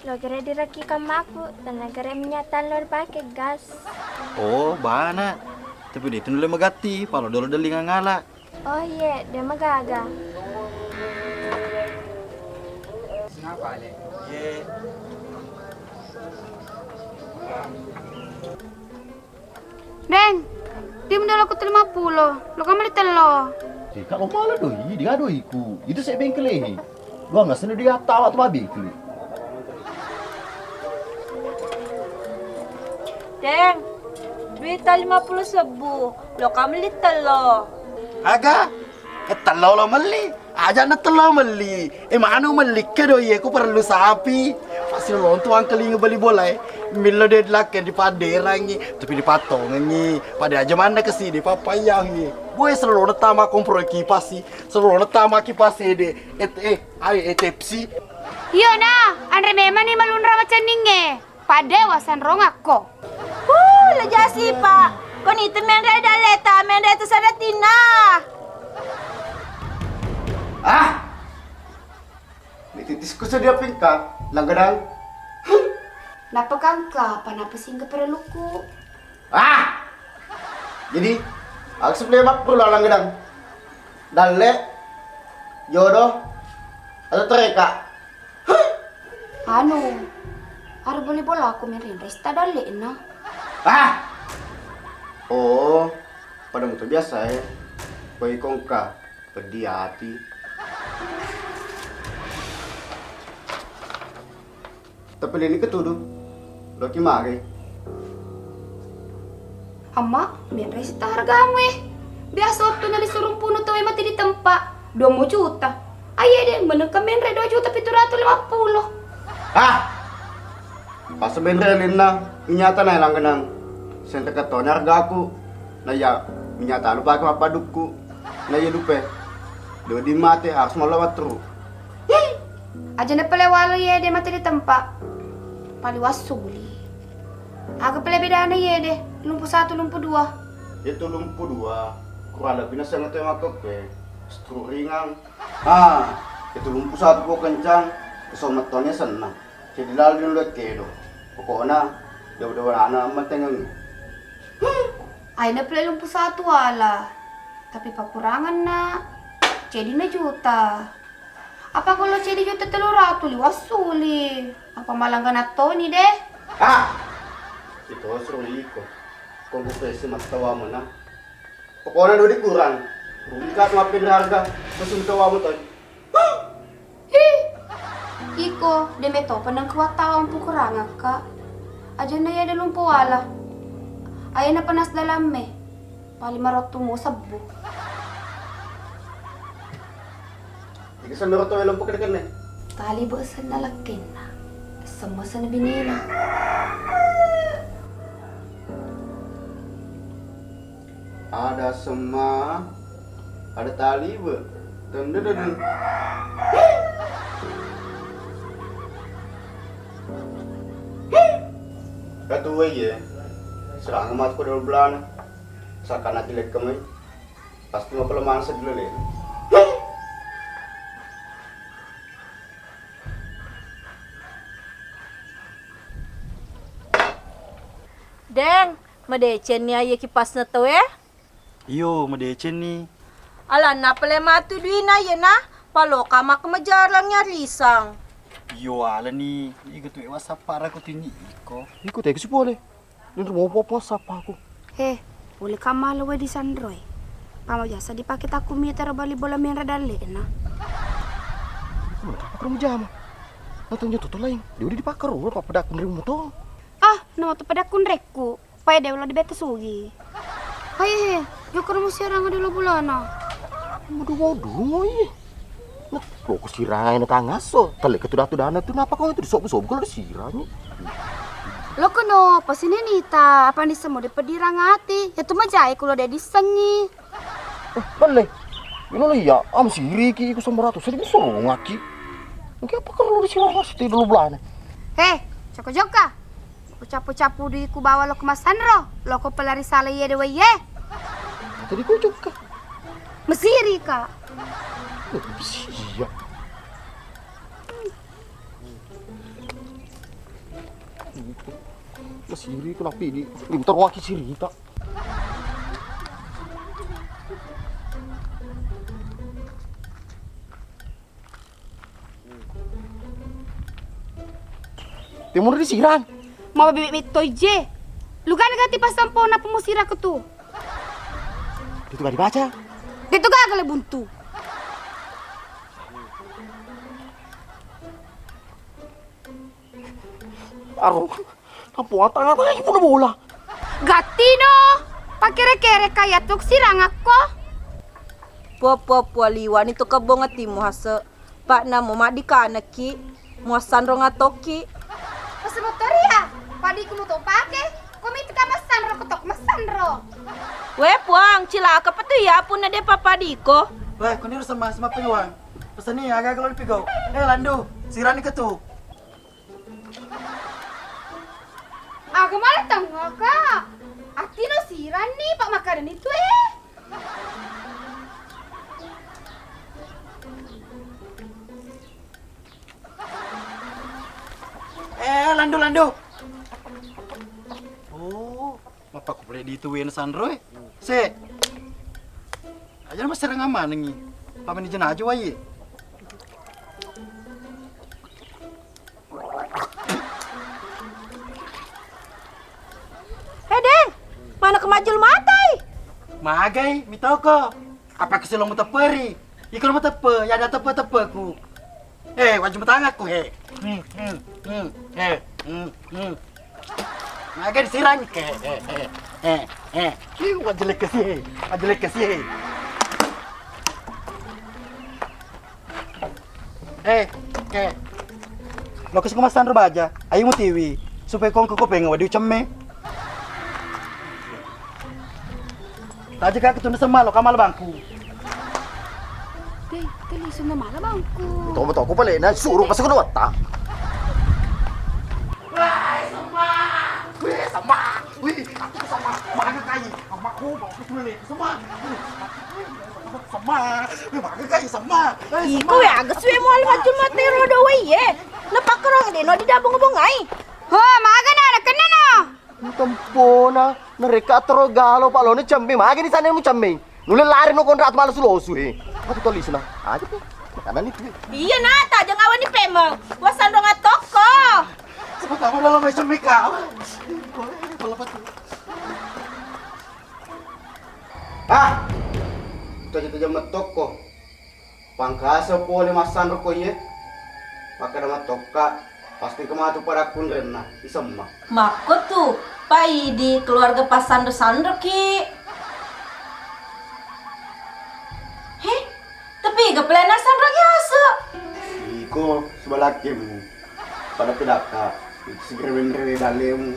Lo kira diraki kamaku, dan negara menyatan lor pakai gas. Oh, bana. Tapi dia tu nulai magati, palo dolo dali ngala. Oh iya, dia magaga. Kenapa, Le? Deng, tim dulu aku 50. Lo kamu telo. Kalau malah doi, dia doi ku. Itu saya bengkel Gua nggak sendiri dia tahu atau babi itu. Deng, duit 50 sebu. Lo kamu telo. Aga, telo lo meli. Aja na telo meli. Mano meli ke doi aku perlu sapi. Pasti lo tuang kelinga beli bola Milo de laken di paderangi, tapi di patongangi. Pada aja mana kesini papayangi. Boy selalu natama kompro kipasi, selalu natama kipasi de. Tepsi. Iya na, Andre memang ni malun rawa cening Pade wasan rong ako. Lejasi Pak. Kon itu mendre daleta, mendre itu sada tina. Nititis ko sa dia pingka, langgadang. Napa kangka? Panapa sing keperluku? Jadi, aku sebelah perlu langgadang. Dalle, jodoh, atau tereka. Anu, harus boleh bola aku merinda istadale na. Oh, pada mutu biasa ya. Koi kongka, pedih hati. Tapi ini ketuduh, loki mari. Ama, merinda ista harga we. Biasa waktu nali suruh puno tuh mati di tempat 2 juta. Ayah deh, menekam merinda 2 juta 750. Pas sebenarnya lina, nyata na ilang ganang. Sente katonya harga aku. Na ya, nyata lupa aku apa dukku. Na ya lupa. Dua di mati harus melawat terus. Aja na pelewalo ye deh mati di tempat. Paliwas suli. Agak pele beda na ye deh. Lumpuh 1, lumpuh 2. Itu lumpuh 2. Kurang lebih nasi yang itu ke. Stru ringan. Itu lumpuh 1 kok kencang. Kesometonnya senang. Jadi lalu dulu kedo. Pokoknya udah anak amat tengang. Ay na pala lumpuh 1 wala. Tapi pakurangan na. Jadi na juta. Apa kalau jadi juta 300 liwas suli. Apa malang ganat to ni deh? Itu suruh iko. Kung pwede magtawa mo na. Pokoknya dua kurang. Rugi ka ngapin harga. Mas tawa mo to. Iko, demeto panang kuwatawa ang pukuranga ka. Aja na ya lumpuh wala. Ay na panas dalam me. Palimarot mo sabbo. Ika sa meron to ilang pagkadagan na. Talibasan na lakin na. Sama sa nabinila. Ada sema, ada tali be. Deng. Katuwa ye. Serang amat ko dulu bulan. Saka na dilek kami. Pasti mau kelemahan sedulur le. Deng, madecen ni ayah kipas na to Iyo, madecen ni. Ala na pala matu duina ya na. Palo ka makamajarang niya risang. Iyo, ala ni. Ika tu ewa sapara ko tini iko. Iko teko si boleh. Nindro mau apa sapa aku. Boleh kamalawa di Sandroy. Pama jasa dipakai aku meter bali bola merah dale na. Apa kamu jama? Natanya tuh lain. Dia udah dipakar udah apa pada aku nerima tuh. Nama tu pada kunrekku. Paya dewa di bete sugi. Hai yo kermu sirang ada lo bulana. Waduh, iya. Nah, lo kesirang na tangaso. Tali ketudah-tudahana tuh napa kau itu disop-sop kalau disirang. Lo kono pas ini nita apa nih semua di pedirang hati. Ya tuh majai kalau dia disengi. Boleh. Ini lo ya am siri ki ku 100 jadi suruh ngaki. Mungkin apa kalau disirang masih dulu bulana. Joko-joka. Capu-capu di ku bawa lo ke Mas Sandro. Lo ko pelari salah ye dewa ye. Tadi ku juga. Mesiri kak. Iya. Mesiri kenapa ini? Bentar waki cerita. Timur disirang. Mau bebek mitoy je. Lu kan ganti pas sampo na pemusira ke tu. Itu gak dibaca. Itu gagal buntu. Aro, kamu atang-atang ibu na bola. Gatino, pakere-kere kaya tuk sirang ako. Pua liwan itu kabong atimu hase. Pak namo mak dikanaki. Muasan ro ngatoki. Pas motor ya, padi ku to pake. Komit ka Mas Sandro ketok Mas Sandro. We puang cilaka petu ya pun ada papa diko. Weh, kau ni sama penguang. Pesan ni agak kalau dipikau. Lando, sirani ke tu. Aku malah tengok kak. Atino sirani. makanan itu Lando. Oh, apa aku boleh dituin Sandro? Se. Aja mas serang aman nih. Paman di jenajah wae. Den, mana kemajul matai? Magai, mitoko. Apa keselong teperi? Ikut mau tepe, ya ada tepe ku. Wajib tanganku Magai disirang ke. Wajelek kasih. Lo kasih kemasan rebaja, ayo mau tiwi supaya kau pengen wadi uceme. Tadi kan ketunda sama lo kamal bangku. Deh, tadi sudah malam bangku. Tunggu aku balik na suruh masuk ke watak. Sama. Maga kai. Aku mau boleh sama. Maga kai sama. Iko ya agak suwe mo almajul mati rodo wae. Lepak kerong de no di dabong-bong ai. Ho, maga na kena na. Tempona, mereka terogalo pak lo ne cambe, maga di sana mu cambe. Nule lari no kontrak malu sulosu Aku tulis na. Aja tuh. Makanan itu. Iya nata, jangan awan ni pemeng. Wasan dong toko. Sebentar dalam macam mereka. Itu jam toko. Pangkasa pole masan roko ye. Pakai nama toka. Pasti kematu pada kunrena. Isemma. Mako tuh, pai di keluarga pas sandro ki. Heh, tapi gak pelena sandro biasa. Iko sebelah kemu. Pada pedaka. Segera bener dalemu.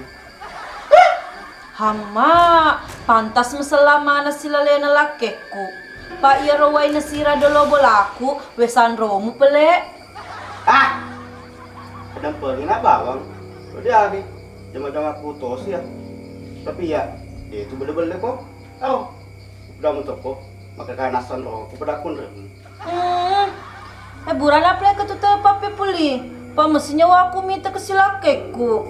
Hama, pantas meselama na sila lena lakeku. Pa iya rawai na sira dolo bolaku, wesandro mu pele. Kadang pergi nak bawang. Udah abi. Jama-jama putus ya. Tapi ya, dia itu bener-bener kok. Udah mentok kok. Maka kanasan roh, aku pada kunren. Buran apa ke tuta pape puli. Pa mestinya aku minta ke sila lakeku.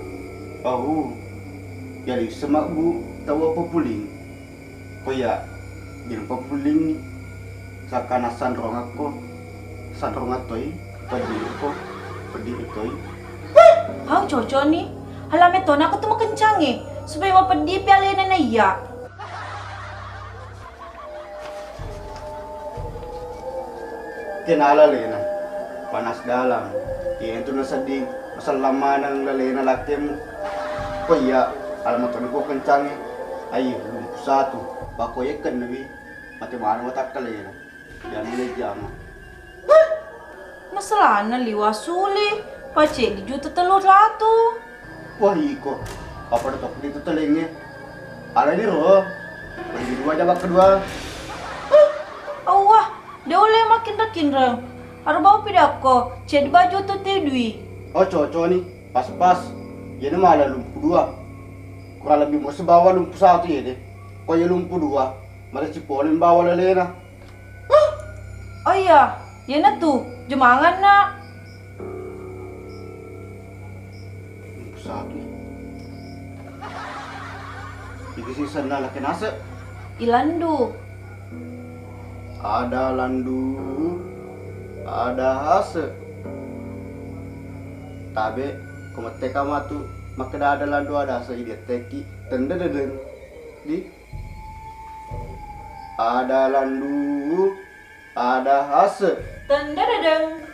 Jadi semak bu tahu apa puling. Ya, jadi apa puling sakana sandrong aku sandrong atoy pediri toy. Hang cocok nih. Halame tona aku tuh mau kencang supaya mau pedih pialena na iya. Kenala lena panas dalam. Iya itu nasading masal lama nang lalena lakem. Ya alamat ko kencang ayo satu bakoy kan nabi mati mana watak kalena dan mulai jama Masalahna liwasuli pace di juta telur ratu. Wah iko apa tok dito telenge ala di roh pergi dua jabak kedua. Wah dia oleh makin rem. Aru bau pidako ced baju tu tidui. Cocok nih pas ini malah lumpuh dua. Kurang lebih mau sebawa lumpuh satu ya deh. Kau ya lumpuh dua, malah cipolin bawa lelena. Oh iya, ya na tuh, jemangan na. Lumpuh satu. Dikasih sana laki nase. Ilandu. Ada landu, ada hase. Tabe, kumateka matu. Maka ada landu ada asa ide teki tendededen di ada landu ada hase tendededen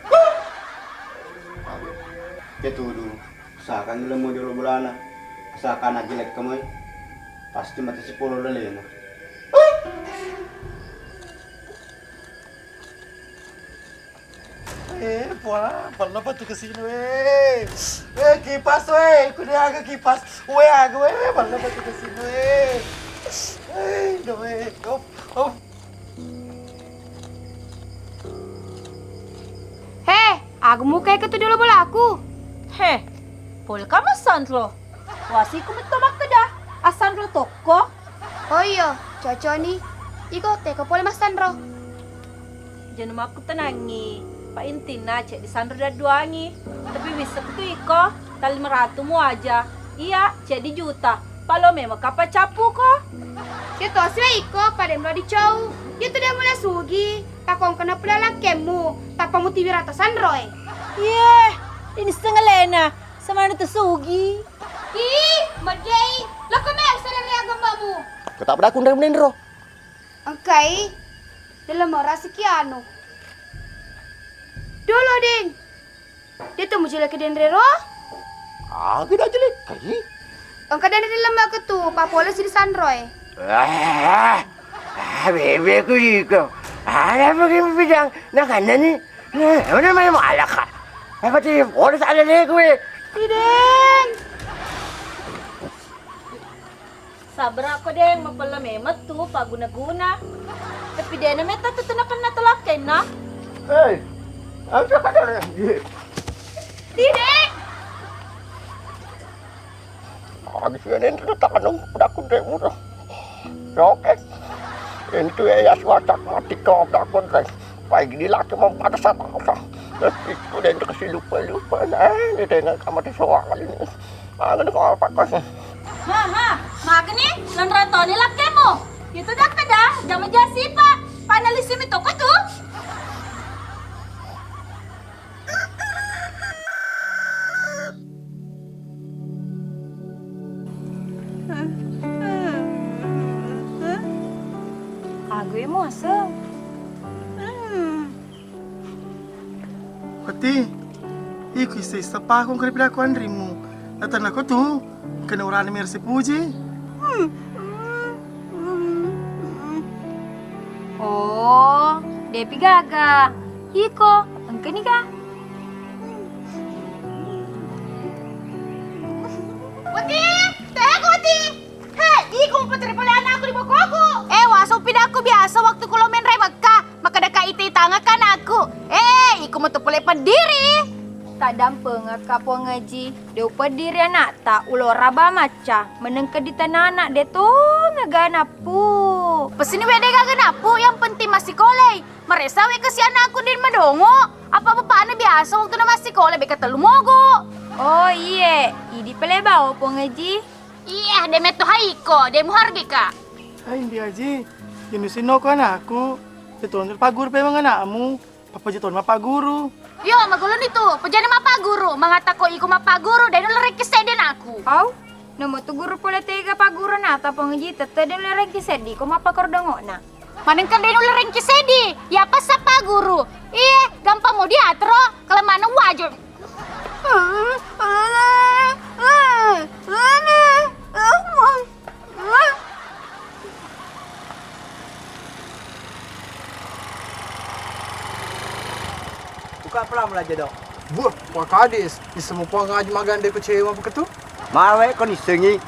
itu dulu usahakan lemu di bulana usahakan aja lek kamu pasti mati 10 lelena. Pala pa tu kesini kipas kuda agak kipas pala pa tu kesini Heh, aku mau kayak ketu dulu bola aku. Heh, pol kamu santlo. Wasi ku mitoma kedah asan lo toko. Oh iya, cocok nih. Iko teko pole Mas Sandro. Jangan aku tenangi. Pak Intina cek di Sandro dan duangi. Tapi bisa tuh iko tali meratumu aja. Iya, cek di juta. Palo memang kapa capu kok. Itu sih iko pada mulai dicau. Itu dia mulai sugi. Takong kena pedala kemu. Tapamu tiwi rata Sandro. Iya, ini setengah lena. Sama ada tersugi. Ih, Madei. Lo kemana salah lihat gambarmu? Ketap dah aku ndero. Angkai. Dalam orang sekian. Dulu, Ding. Dia tuh mau jelek ke Dendrero? Kita jelek. Angka dan dalam aku tuh, Pak Poles di Sandroy. Bebe ko ikaw. Apa kayo bidang na kanan ni? Ano naman yung maalak ka? Ay, pati Poles alala ko eh. Tideng. Sabar ako deng, mapalamemat tuh, paguna-guna. Tapi dia na meta tutunakan na talakin na. Hey, ang saka na rin. Tideng! Habis yan, ito tanong, dakon rin mo na. Okay. Ito ay aswatak matika ang dakon rin. Pag nilaki mong para sa tasa. Ito din kasi lupa-lupa na. Ito yung kamati sa wakal. Ano na kapag Mama, maga nih, lan ratoni laki mo. Itu dah kada, jama jasi pak. Panalisim itu ko tuh. Aku mau asal. Pati, iku isa pa akong karipila ko andrimu. Natan ako to, kanuraan ni Mercy Puji. Oh, Depi gaga. Iko, angka nih kah? Wati, Wati. Hei, Iko patri pala anak aku di bokoku. Waso pidaku biasa waktu kulo main remaka. Maka daka iti tanga kan aku. Iko mau tupule pendiri. Tak dampeng kapo ngaji. Dia pendiri anak tak ulo raba maca. Menengke di tanah anak dia tuh ngaganapu. Pesini wede ngaganapu yang penting masih kolej. Meresa we kesi anak aku di madongo. Apa bapak ane biasa waktu na masih kolej beka telu mogo. Oh iya, idi pele bawa po ngaji. Iya, demet tuh haiko, demu hargi kak. Ay, hindi aji. Ginusin ko anakku. Ito, pagur pa yung mga anakmu. Papajiton mapaguru. Yo, magulo nito. Pajana mapaguru. Mangata ko iko mapaguru dahil narekiseden aku. Aw, namo tu guru pala tega paguru na ta pangaji tete den narekisedi ko mapakordongo na. Manen kan den narekisedi. Ya pas sa paguru. Gampang mo diatro kelemahan wajib. Buka pelan aja dong. Buah, Pak Kadis. Di semua ngaji maganda ko cewa apa ketu? Mawe kon isengi.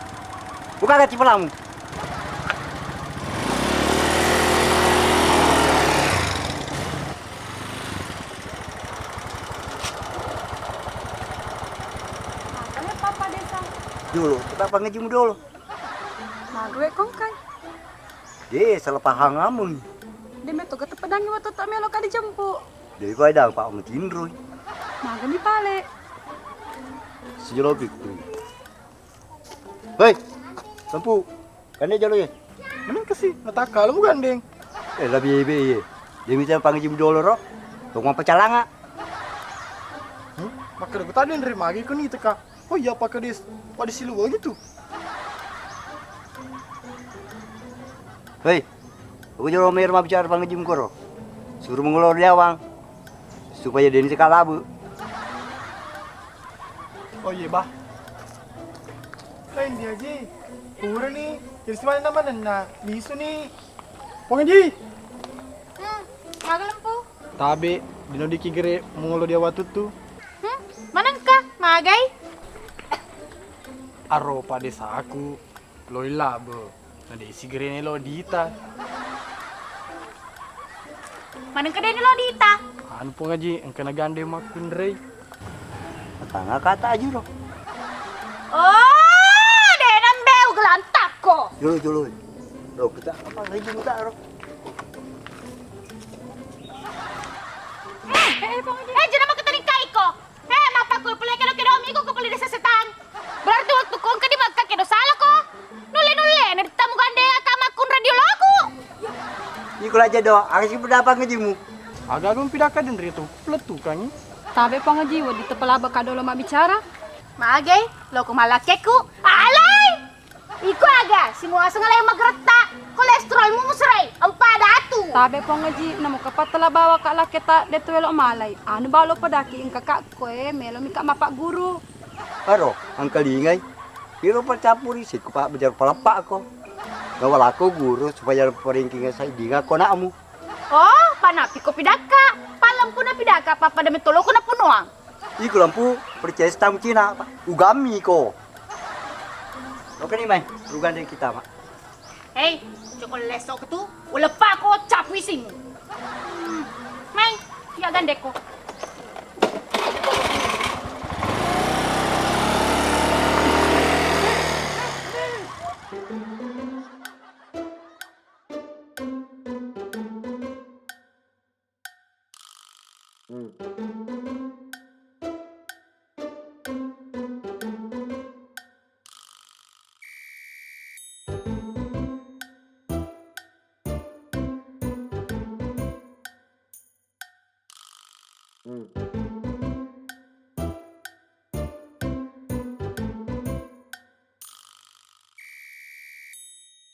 Buka gaci pelamu. Makanya Papa Desa. Dulu, kita pangejum dulu. Magwe kong kan. Selepas hangamun. Demet tuh ketepedangi waktu tak melo kali jempu. Dari kau dah Pak Metinroy. Maga ni pale. Sejolobik tu. Hei, lampu. Kande jalo ya. Mana kasih? Nataka lu gandeng. Lebih ya. Dia minta pangejum dulu roh. Tunggu pecalanga. Maka aku tadi nerima lagi kan itu kak. Oh iya Pak Kadis. Pak di silu gitu. Hei, aku jalo mer mah bicara pangejum koro. Suruh mengulur dia wang. Supaya dia ini sekalabu. Oh iya bah. Lain dia aja. Pura nih. Jadi semana naman na. Liso nih. Pongaji. Maga lampu. Tabi. Dino di kigere mengulo dia waktu tuh. Manangka, magai. Aro Pak Desa aku. Loi labo. Nade isi gere lo dita. Manangka deni lo dita. Anu pongaji engke nagande makun rei. Tanga kata aja roh. Oh, denam beu gelantak ko. Jolo. Loh, kita apa lagi minta, Bro? Jangan mau keteling kaiko. Mapa ko pala kado kado amigo ko pala sa setan. Berarti waktu ko ka di magka kado salah ko. Nule na ditamu gande akama kun radiologo. Iko aja do, aku sih berdapat ngejimu. Agak pidaka dan rito peletukannya. Tabe pangaji wadi tepalaba kadolo mak bicara. Magay, lo ko malakeku. Alay! Iko aga, semua sengalay magreta. Kolesterol mo musray, ang padatu. Tabe pangaji namo kapatala bawa ka laketa detuelo malay. Ano balo padaki ing kakak ko melo mika mapak guru. Aro, ang kalingay. Pero percapuri sih, ko pa bejar palapak ako. Gawal ako guru supaya peringking sa idinga ko na mo. Oh, panapi ko pidaka. Palam ko na pidaka, papadami tulo ko na punuang. Iko lampu percaya sa tamu Cina, ugami ko. Oke nih, Mai. Rugan din kita, Mak. Hey, chokoleso ko tu. Wala pa ako chapwising. May, ya gande ko. Hmm.